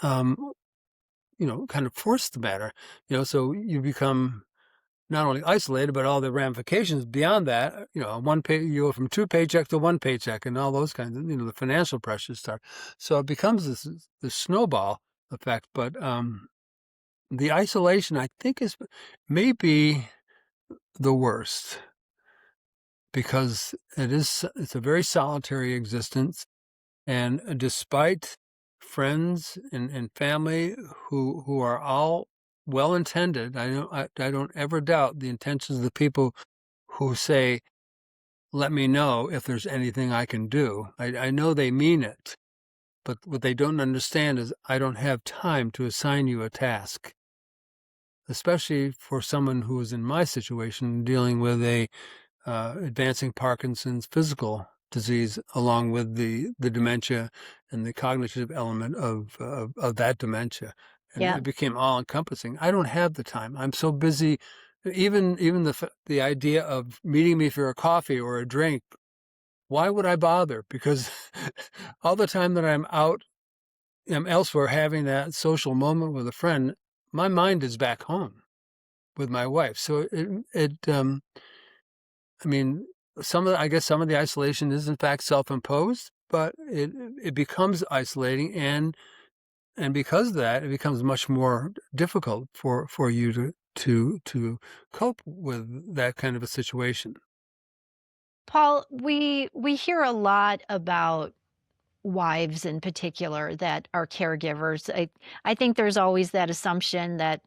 kind of force the matter. So you become not only isolated, but all the ramifications beyond that. You go from 2 paychecks to 1 paycheck, and all those kinds of, the financial pressures start. So it becomes this snowball effect. But the isolation, I think, is maybe the worst, because it's a very solitary existence. And despite friends and family who are all well-intended, I don't ever doubt the intentions of the people who say, let me know if there's anything I can do. I know they mean it, but what they don't understand is I don't have time to assign you a task, especially for someone who is in my situation, dealing with a advancing Parkinson's physical disease, along with the dementia and the cognitive element of that dementia. And Yeah. it became all encompassing. I don't have the time. I'm so busy. Even the idea of meeting me for a coffee or a drink, why would I bother? Because all the time that I'm elsewhere having that social moment with a friend, my mind is back home with my wife. So I mean, I guess some of the isolation is in fact self-imposed, but it becomes isolating, and because of that, it becomes much more difficult for you to cope with that kind of a situation. Paul, we hear a lot about wives in particular that are caregivers. I think there's always that assumption that,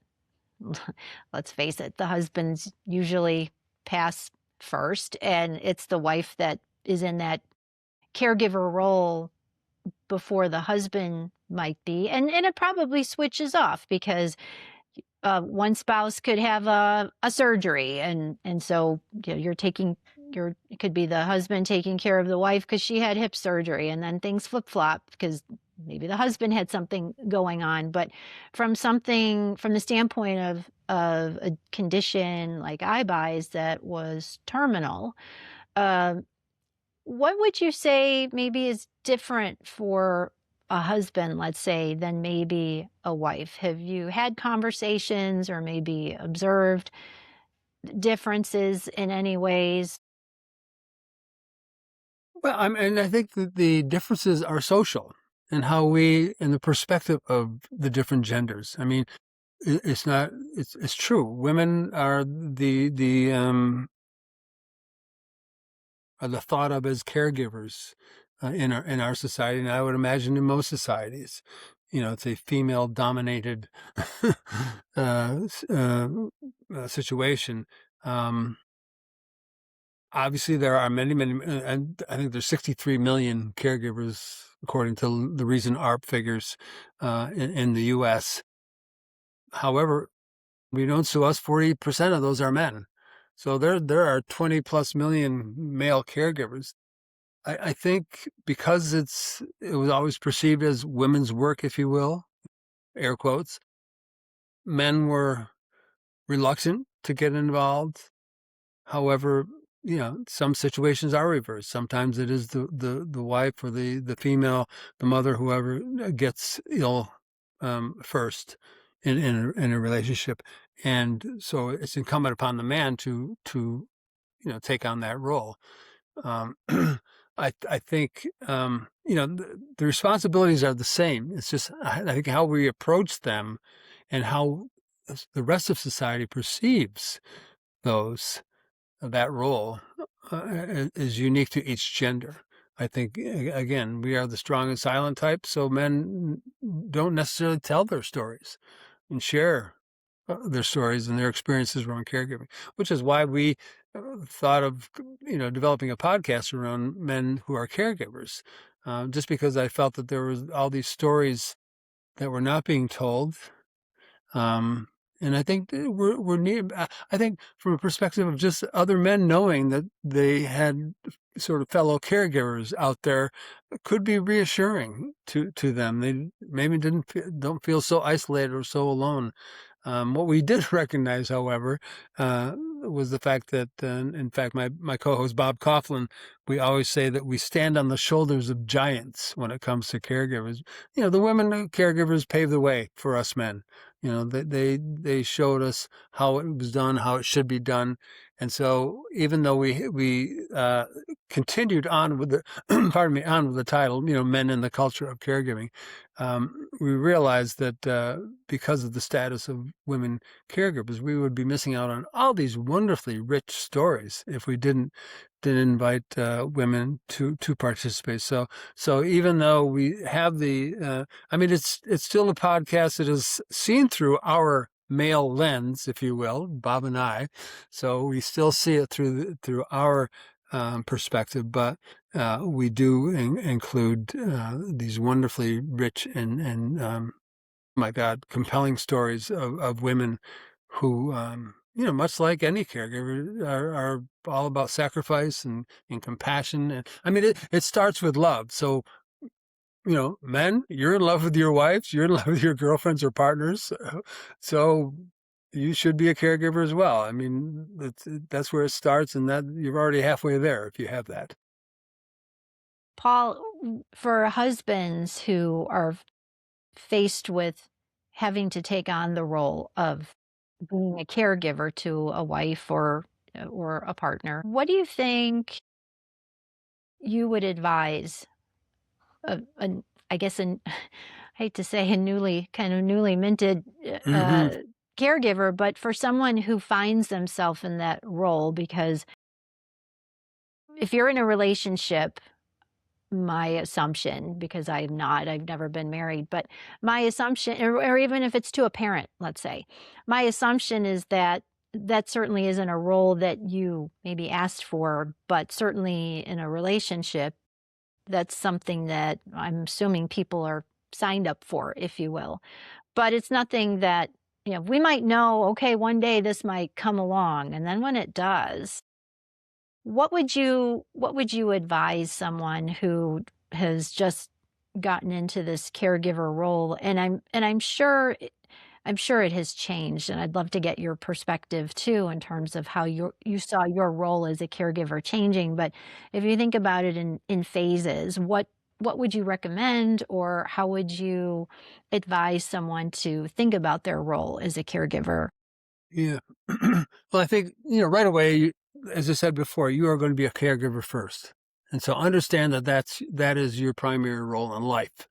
let's face it, the husbands usually pass first, and it's the wife that is in that caregiver role before the husband might be. And it probably switches off because one spouse could have a surgery, and so it could be the husband taking care of the wife because she had hip surgery, and then things flip flop because maybe the husband had something going on. But from the standpoint of a condition like AiBai's that was terminal, uh, what would you say maybe is different for a husband, let's say, than maybe a wife? Have you had conversations or maybe observed differences in any ways? Well, and I think that the differences are social, and in the perspective of the different genders. I mean, it's true. Women are the thought of as caregivers in our society, and I would imagine in most societies. It's a female-dominated situation. Obviously, there are many, and I think there's 63 million caregivers, according to the recent AARP figures in the U.S. However, we don't sue us. 40% of those are men. So there are 20 plus million male caregivers. I think because it was always perceived as women's work, if you will, air quotes, men were reluctant to get involved. However, some situations are reversed. Sometimes it is the wife or the female, the mother, whoever gets ill first in a relationship, and so it's incumbent upon the man to take on that role. I think, the responsibilities are the same. It's just, I think how we approach them and how the rest of society perceives those, that role, is unique to each gender. I think, again, we are the strong and silent type, so men don't necessarily tell their stories and share their stories and their experiences around caregiving, which is why we thought of, developing a podcast around men who are caregivers, just because I felt that there was all these stories that were not being told. And I think that we're near. I think from a perspective of just other men knowing that they had sort of fellow caregivers out there could be reassuring to them. They maybe don't feel so isolated or so alone. What we did recognize, however, was the fact that, in fact, my co-host Bob Coughlin, we always say that we stand on the shoulders of giants when it comes to caregivers. The women caregivers paved the way for us men. They showed us how it was done, how it should be done. And so even though we continued on with the on with the title, Men in the Culture of Caregiving, we realized that because of the status of women caregivers, we would be missing out on all these wonderfully rich stories if we didn't invite women to participate. So even though we have it's still a podcast that is seen through our male lens, if you will, Bob and I. So we still see it through our perspective, but we do include these wonderfully rich and my God, compelling stories of women who, much like any caregiver, are all about sacrifice and compassion. And I mean, it starts with love. So, men, you're in love with your wives, you're in love with your girlfriends or partners. So you should be a caregiver as well. I mean, that's where it starts, and that you're already halfway there if you have that. Paul, for husbands who are faced with having to take on the role of being a caregiver to a wife or a partner, what do you think you would advise I guess I hate to say a newly minted Mm-hmm. caregiver, but for someone who finds themselves in that role, because if you're in a relationship, my assumption, because I've never been married, but my assumption, or even if it's to a parent, let's say, my assumption is that that certainly isn't a role that you maybe asked for, but certainly in a relationship, that's something that I'm assuming people are signed up for, if you will. But it's nothing that, we might know, okay, one day this might come along. And then when it does, what would you advise someone who has just gotten into this caregiver role? And I'm sure it has changed, and I'd love to get your perspective too in terms of how you saw your role as a caregiver changing. But if you think about it in phases, what would you recommend, or how would you advise someone to think about their role as a caregiver? Yeah. Well, I think, right away, as I said before, you are going to be a caregiver first. And so understand that is your primary role in life,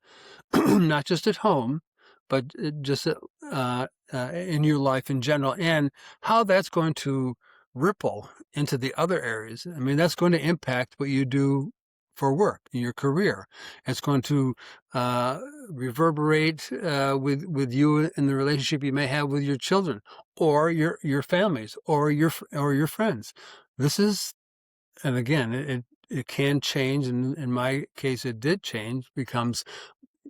not just at home, but just in your life in general, and how that's going to ripple into the other areas. I mean, that's going to impact what you do for work in your career. It's going to reverberate with you in the relationship you may have with your children or your families or your friends. This is, and again, it can change, and in my case, it did change.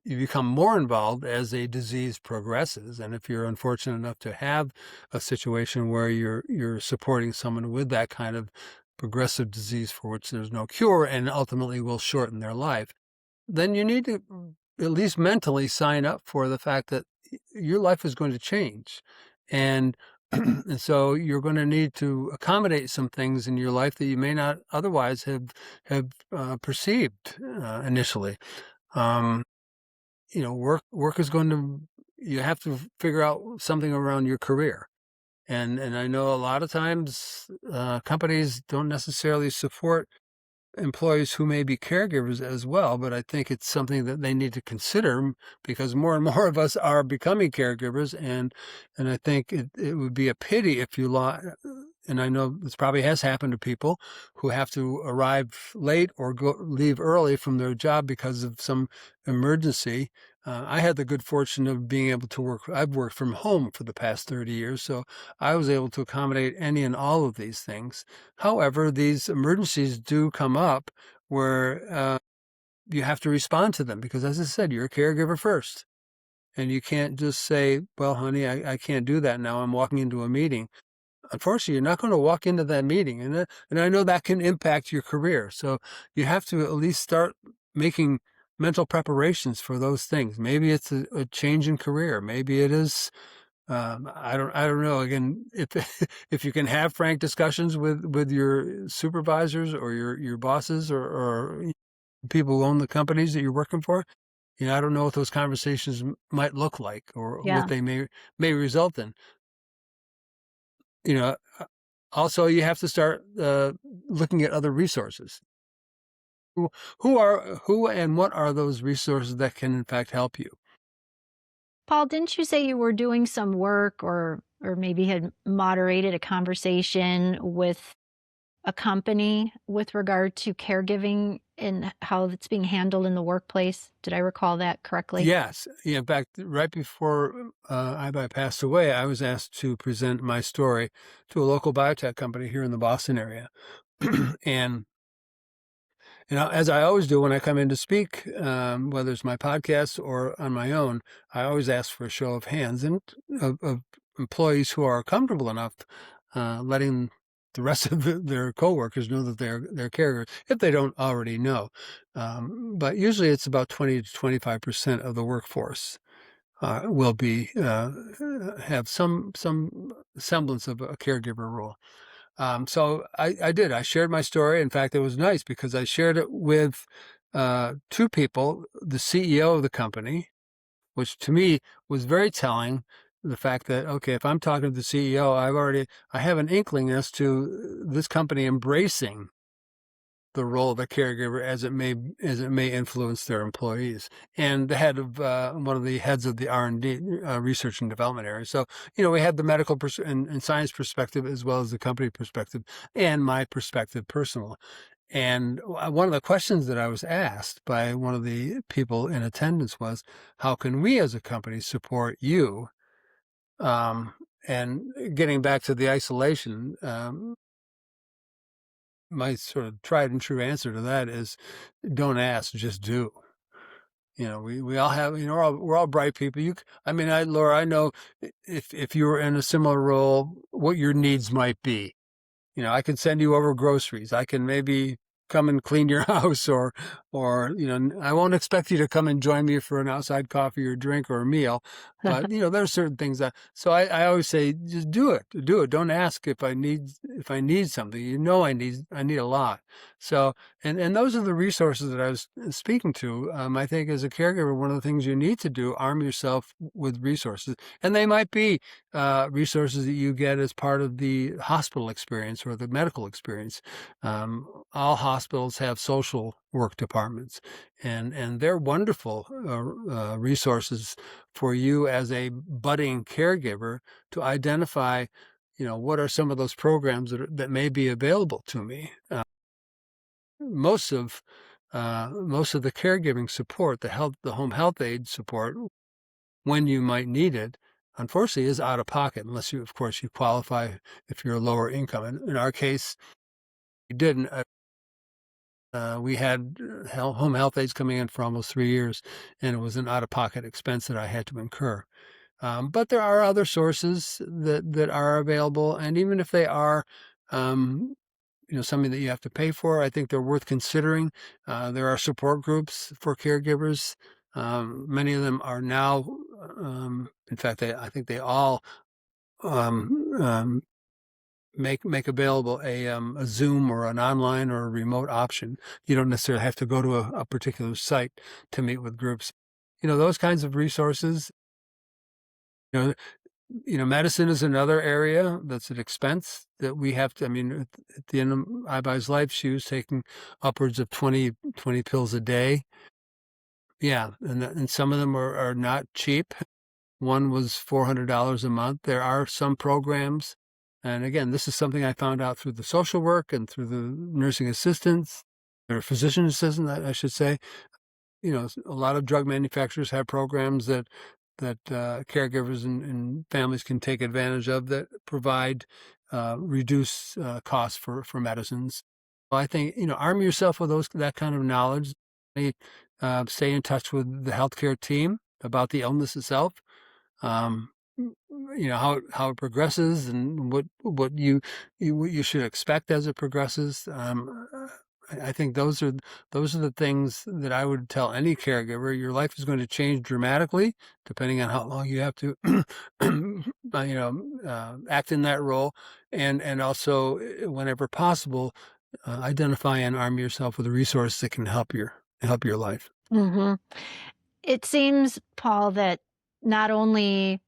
You become more involved as a disease progresses, and if you're unfortunate enough to have a situation where you're supporting someone with that kind of progressive disease for which there's no cure and ultimately will shorten their life, then you need to at least mentally sign up for the fact that your life is going to change. And and so you're going to need to accommodate some things in your life that you may not otherwise have perceived initially. Um, work is going to, you have to figure out something around your career. And I know a lot of times companies don't necessarily support employees who may be caregivers as well, but I think it's something that they need to consider because more and more of us are becoming caregivers, and I think it would be a pity if you and I know this probably has happened to people who have to arrive late or leave early from their job because of some emergency. I had the good fortune of being able to work. I've worked from home for the past 30 years, so I was able to accommodate any and all of these things. However, these emergencies do come up where you have to respond to them because, as I said, you're a caregiver first. And you can't just say, well, honey, I can't do that now. I'm walking into a meeting. Unfortunately, you're not going to walk into that meeting. And I know that can impact your career. So you have to at least start making mental preparations for those things. Maybe it's a change in career. Maybe it is I don't know. Again, if if you can have frank discussions with your supervisors or your bosses or people who own the companies that you're working for, I don't know what those conversations might look like or what Yeah. they may result in. You know, also you have to start looking at other resources. Who and what are those resources that can in fact help you? Paul, didn't you say you were doing some work or maybe had moderated a conversation with a company with regard to caregiving and how it's being handled in the workplace? Did I recall that correctly? Yes. Yeah, in fact, right before AiBai passed away, I was asked to present my story to a local biotech company here in the Boston area. And as I always do when I come in to speak, whether it's my podcast or on my own, I always ask for a show of hands and of employees who are comfortable enough letting the rest of their coworkers know that they're caregivers, if they don't already know. But usually it's about 20 to 25% of the workforce will be have some semblance of a caregiver role. So I did. I shared my story. In fact, it was nice because I shared it with two people, the CEO of the company, which to me was very telling. The fact that, okay, if I'm talking to the CEO, I have an inkling as to this company embracing the role of the caregiver as it may influence their employees, and the head of one of the heads of the R&D research and development area. So we had the medical and science perspective as well as the company perspective and my perspective personal. And one of the questions that I was asked by one of the people in attendance was, how can we as a company support you? And getting back to the isolation, my sort of tried and true answer to that is, don't ask, just do. We all have, we're all bright people. Laura, I know if you were in a similar role, what your needs might be. I can send you over groceries. I can maybe come and clean your house or I won't expect you to come and join me for an outside coffee or drink or a meal. But, there are certain things so I always say, just do it. Don't ask if I need something. I need a lot. So, and those are the resources that I was speaking to. I think as a caregiver, one of the things you need to do, arm yourself with resources, and they might be resources that you get as part of the hospital experience or the medical experience. All hospitals have social work departments, and they're wonderful resources for you as a budding caregiver to identify, what are some of those programs that may be available to me. Most of the caregiving support, the home health aid support, when you might need it, unfortunately, is out of pocket unless of course, you qualify if you're a lower income. And in our case, we didn't. We had home health aides coming in for almost 3 years, and it was an out-of-pocket expense that I had to incur. But there are other sources that are available, and even if they are, something that you have to pay for, I think they're worth considering. There are support groups for caregivers. Many of them are now, in fact, I think they all make available a Zoom or an online or a remote option. You don't necessarily have to go to a particular site to meet with groups. Those kinds of resources, you know, Medicine is another area that's an expense that we have to. I mean, at the end of AiBai's life, she was taking upwards of 20 pills a day. Yeah, and some of them are not cheap. One was $400 a month. There are some programs, and again, this is something I found out through the social work and through the nursing assistants, or physician assistant, I should say. A lot of drug manufacturers have programs that caregivers and families can take advantage of that provide reduced costs for medicines. Well, I think arm yourself with that kind of knowledge. Stay in touch with the healthcare team about the illness itself. Um, how it progresses and what you should expect as it progresses. I think those are the things that I would tell any caregiver. Your life is going to change dramatically depending on how long you have to, act in that role, and also whenever possible, identify and arm yourself with a resource that can help your life. Mm-hmm. It seems, Paul, that not only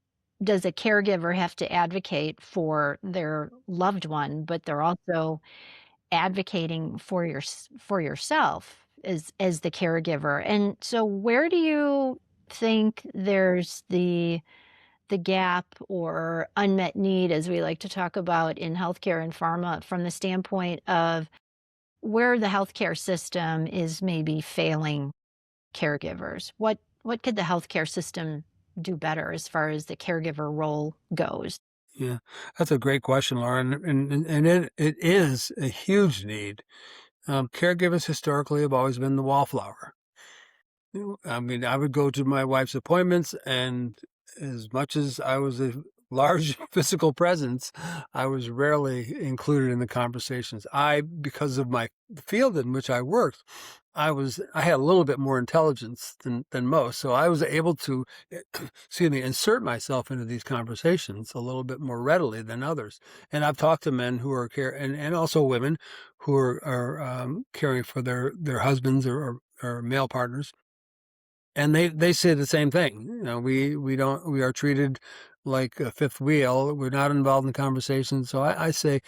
does a caregiver have to advocate for their loved one, but they're also advocating for yourself as the caregiver. And so where do you think there's the gap or unmet need, as we like to talk about in healthcare and pharma, from the standpoint of where the healthcare system is maybe failing caregivers? What could the healthcare system do better as far as the caregiver role goes? Yeah, that's a great question, Lauren, and it is a huge need. Caregivers historically have always been the wallflower. I mean, I would go to my wife's appointments, and as much as I was a large physical presence, I was rarely included in the conversations. Because of my field in which I worked, I had a little bit more intelligence than most, so I was able to, insert myself into these conversations a little bit more readily than others. And I've talked to men who are and also women who are caring for their husbands or male partners. And they say the same thing. We are treated like a fifth wheel. We're not involved in conversations. So I say,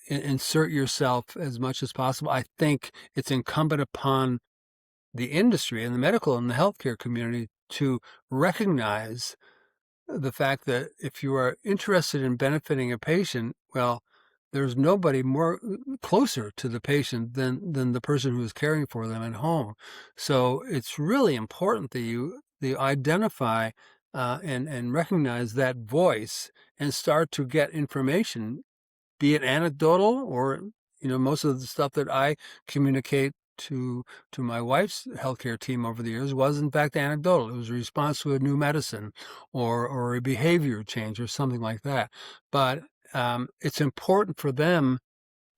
insert yourself as much as possible. I think it's incumbent upon the industry and the medical and the healthcare community to recognize the fact that if you are interested in benefiting a patient, well, there's nobody more closer to the patient than the person who is caring for them at home. So it's really important that you identify and recognize that voice and start to get information, be it anecdotal or most of the stuff that I communicate to my wife's healthcare team over the years was in fact anecdotal. It was a response to a new medicine or a behavior change or something like that. But it's important for them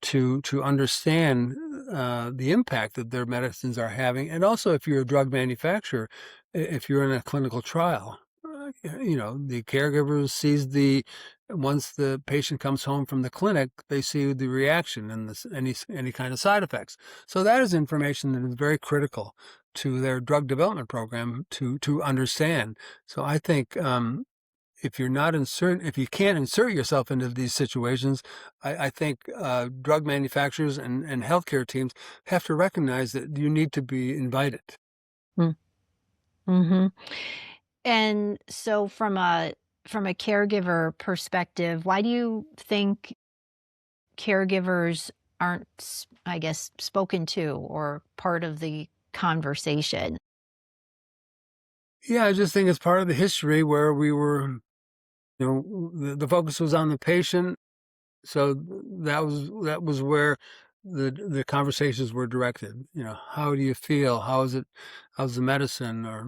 to understand the impact that their medicines are having, and also if you're a drug manufacturer, if you're in a clinical trial, the caregiver sees once the patient comes home from the clinic, they see the reaction and any kind of side effects. So that is information that is very critical to their drug development program to understand. So I think if you can't insert yourself into these situations, I think drug manufacturers and healthcare teams have to recognize that you need to be invited. Mm-hmm. And so from a caregiver perspective, why do you think caregivers aren't, I guess, spoken to or part of the conversation? Yeah, I just think it's part of the history where we were, the focus was on the patient. So that was where the conversations were directed. How do you feel? How's the medicine? Or,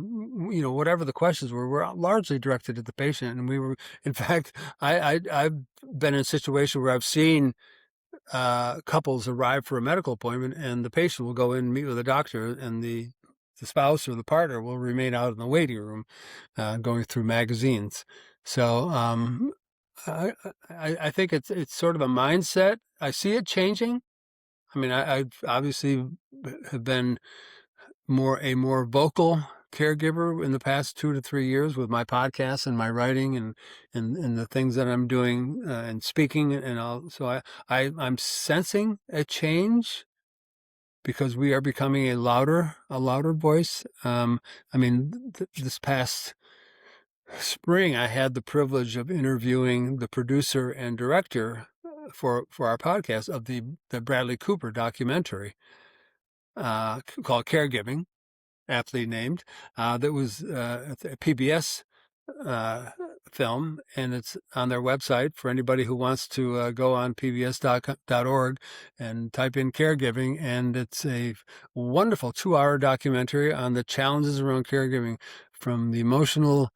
whatever the questions were largely directed at the patient. And we were, in fact, I've been in a situation where I've seen couples arrive for a medical appointment and the patient will go in and meet with a doctor, and the spouse or the partner will remain out in the waiting room, going through magazines. So, I think it's sort of a mindset. I see it changing. I mean, I obviously have been a more vocal caregiver in the past 2 to 3 years with my podcast and my writing and the things that I'm doing and speaking and all. So I'm sensing a change because we are becoming a louder voice. I mean, this past spring, I had the privilege of interviewing the producer and director for our podcast of the Bradley Cooper documentary called Caregiving, aptly named. That was a PBS film, and it's on their website for anybody who wants to go on pbs.org and type in caregiving. And it's a wonderful 2-hour documentary on the challenges around caregiving, from the emotional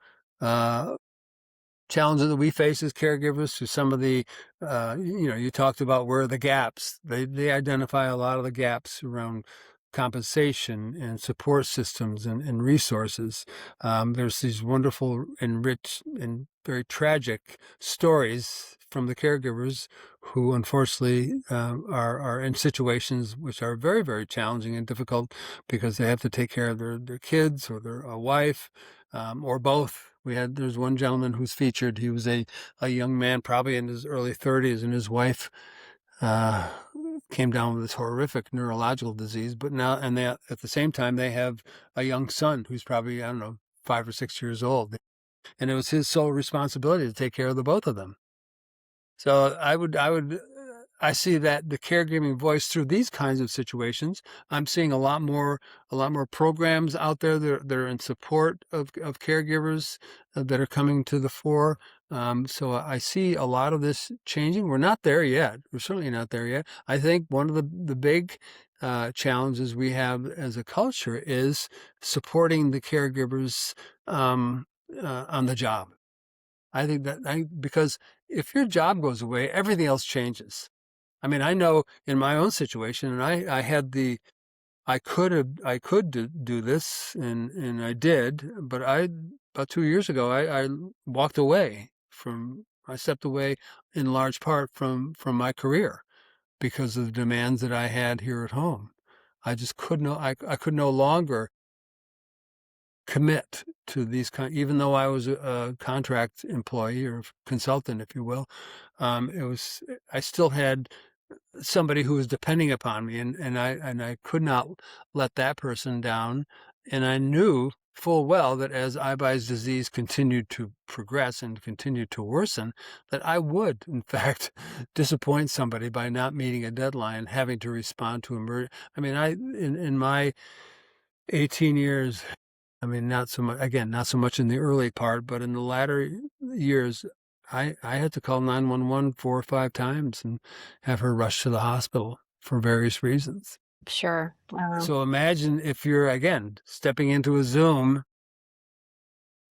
challenges that we face as caregivers to some of the, you talked about where are the gaps. They identify a lot of the gaps around compensation and support systems and resources. There's these wonderful and rich and very tragic stories from the caregivers who unfortunately are in situations which are very, very challenging and difficult because they have to take care of their kids or their wife or both. There's one gentleman who's featured. He was a young man, probably in his early 30s, and his wife came down with this horrific neurological disease. But now, and at the same time, they have a young son who's probably, I don't know, 5 or 6 years old. And it was his sole responsibility to take care of the both of them. So I see that the caregiving voice through these kinds of situations. I'm seeing a lot more programs out there that are in support of caregivers that are coming to the fore. So I see a lot of this changing. We're not there yet. We're certainly not there yet. I think one of the big challenges we have as a culture is supporting the caregivers on the job. I think because if your job goes away, everything else changes. I mean, I know in my own situation, and I could do this, and I did, but about 2 years ago, I walked away I stepped away in large part from my career because of the demands that I had here at home. I just I could no longer commit to these even though I was a contract employee or consultant, if you will. I still had somebody who was depending upon me, and I could not let that person down. And I knew full well that as AiBai's disease continued to progress and continued to worsen, that I would, in fact, disappoint somebody by not meeting a deadline, having to respond to emergency. I mean, in my 18 years, I mean, not so much in the early part, but in the latter years, I had to call 911 4 or 5 times and have her rushed to the hospital for various reasons. Sure. So imagine if you're, again, stepping into a Zoom,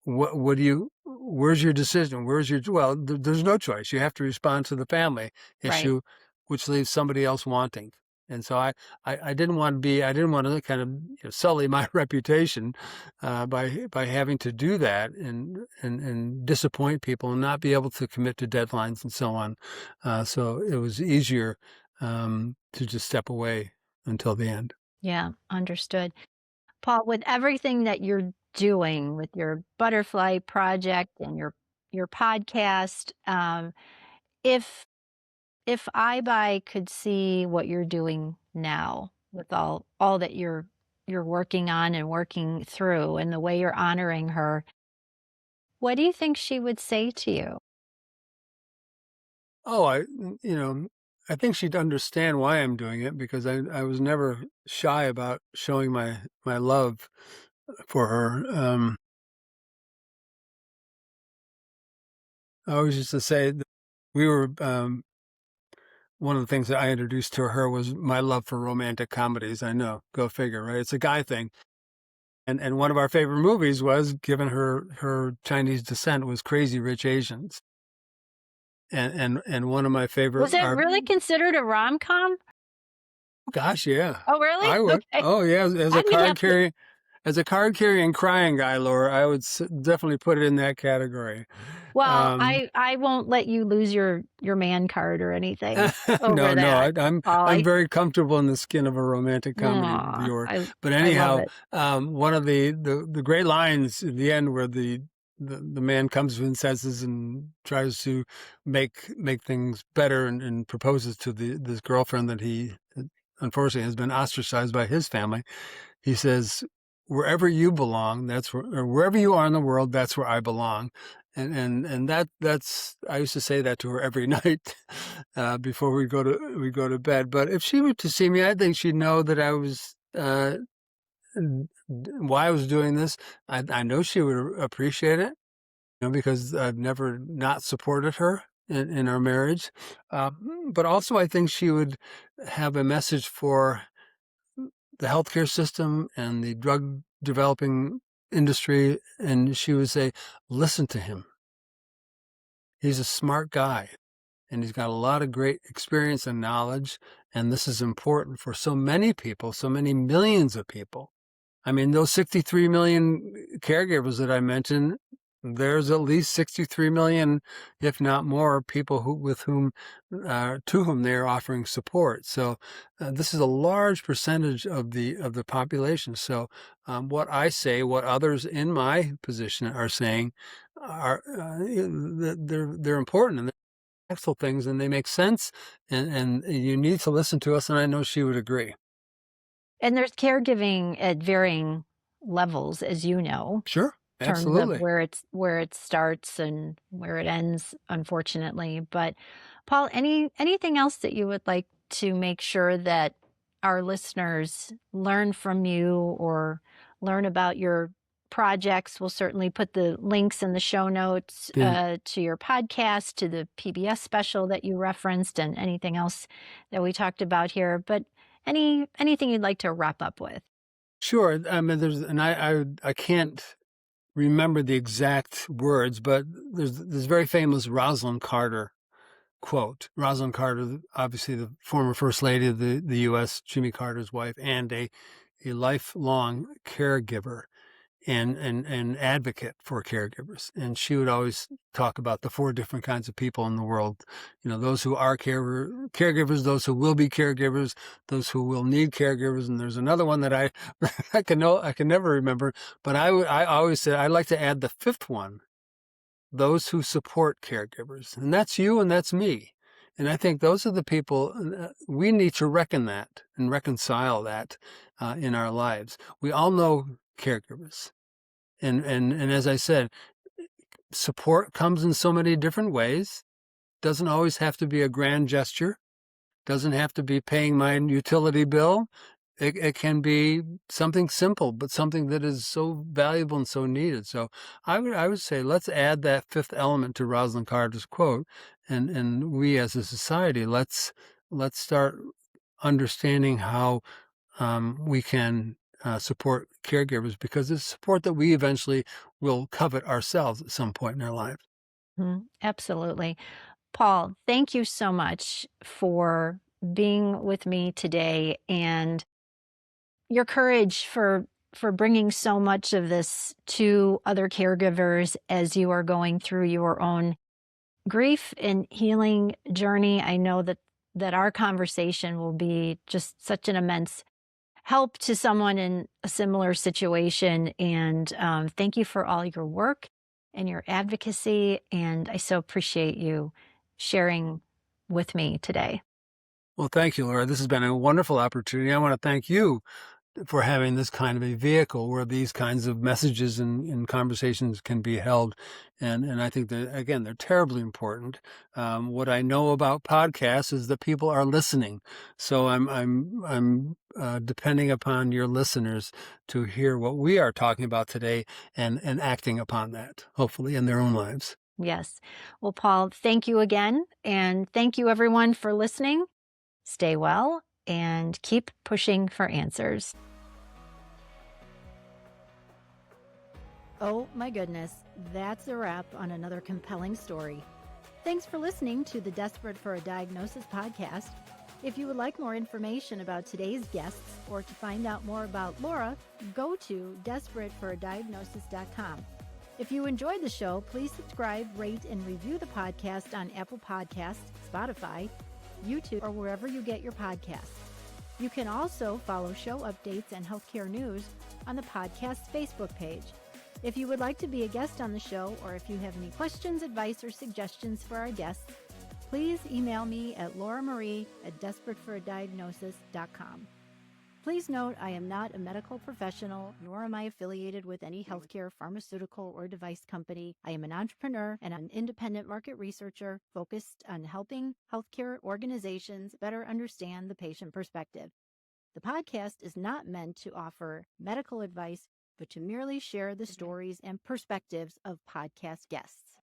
where's your decision? There's no choice. You have to respond to the family issue, Right. which leaves somebody else wanting. And so I didn't want to kind of sully my reputation by having to do that and disappoint people and not be able to commit to deadlines and so on. So it was easier to just step away until the end. Yeah, understood. Paul, with everything that you're doing with your butterfly project and your podcast, if AiBai could see what you're doing now with all that you're working on and working through and the way you're honoring her, what do you think she would say to you? Oh, I think she'd understand why I'm doing it because I was never shy about showing my love for her. I always used to say that we were one of the things that I introduced to her was my love for romantic comedies. I know, go figure, right? It's a guy thing. And one of our favorite movies was, given her Chinese descent, was Crazy Rich Asians. And one of my favorite Was it really considered a rom-com? Gosh, yeah. Oh, really? I would. Okay. Oh, yeah, as I a would have to. as a card carrying crying guy, Laura, I would definitely put it in that category. Well, Um, I won't let you lose your man card or anything no, over no, that, Paul. I'm very comfortable in the skin of a romantic comedy Aw, viewer. But I love anyhow, it. one of the great lines at the end where the man comes to his senses and tries to make things better and proposes to this girlfriend that he unfortunately has been ostracized by his family. He says, "Wherever you belong, or wherever you are in the world, that's where I belong." And that's I used to say that to her every night before we go to bed. But if she were to see me, I think she'd know that I was why I was doing this. I know she would appreciate it, because I've never not supported her in our marriage. But also, I think she would have a message for the healthcare system and the drug developing industry, and she would say, "Listen to him. He's a smart guy, and he's got a lot of great experience and knowledge, and this is important for so many people, so many millions of people." I mean, those 63 million caregivers that I mentioned, there's at least 63 million, if not more, people to whom they are offering support. So this is a large percentage of the population. So what I say, what others in my position are saying, are they're important and they're impactful things, and they make sense, and you need to listen to us. And I know she would agree. And there's caregiving at varying levels, as you know, Sure, in terms of absolutely. where it starts and where it ends, unfortunately. But Paul, anything else that you would like to make sure that our listeners learn from you or learn about your projects? We'll certainly put the links in the show notes Yeah. to your podcast, to the PBS special that you referenced, and anything else that we talked about here. But anything you'd like to wrap up with? Sure. I mean, I can't remember the exact words, but there's this very famous Rosalind Carter quote. Rosalind Carter, obviously the former First Lady of the U.S., Jimmy Carter's wife, and a lifelong caregiver and advocate for caregivers. And she would always talk about the 4 different kinds of people in the world. Those who are caregivers, those who will be caregivers, those who will need caregivers. And there's another one that I can never remember, but I always said I'd like to add the 5th one: those who support caregivers. And that's you and that's me. And I think those are the people we need to reckon that and reconcile that in our lives. We all know caregivers. And as I said, support comes in so many different ways. Doesn't always have to be a grand gesture. Doesn't have to be paying my utility bill. It can be something simple, but something that is so valuable and so needed. So I would say let's add that 5th element to Rosalind Carter's quote, and we as a society let's start understanding how we can support caregivers, because it's support that we eventually will covet ourselves at some point in our life. Absolutely. Paul, thank you so much for being with me today and your courage for bringing so much of this to other caregivers as you are going through your own grief and healing journey. I know that our conversation will be just such an immense help to someone in a similar situation. And thank you for all your work and your advocacy. And I so appreciate you sharing with me today. Well, thank you, Laura. This has been a wonderful opportunity. I want to thank you for having this kind of a vehicle where these kinds of messages and conversations can be held. And I think that, again, they're terribly important. What I know about podcasts is that people are listening. So I'm depending upon your listeners to hear what we are talking about today and acting upon that, hopefully in their own lives. Yes. Well, Paul, thank you again. And thank you, everyone, for listening. Stay well and keep pushing for answers. Oh my goodness, that's a wrap on another compelling story. Thanks for listening to the Desperate for a Diagnosis podcast. If you would like more information about today's guests or to find out more about Laura, go to DesperateForADiagnosis.com. If you enjoyed the show, please subscribe, rate, and review the podcast on Apple Podcasts, Spotify, YouTube, or wherever you get your podcasts. You can also follow show updates and healthcare news on the podcast's Facebook page. If you would like to be a guest on the show, or if you have any questions, advice, or suggestions for our guests, please email me at lauramarie@desperateforadiagnosis.com. Please note, I am not a medical professional, nor am I affiliated with any healthcare, pharmaceutical, or device company. I am an entrepreneur and an independent market researcher focused on helping healthcare organizations better understand the patient perspective. The podcast is not meant to offer medical advice, but to merely share the stories and perspectives of podcast guests.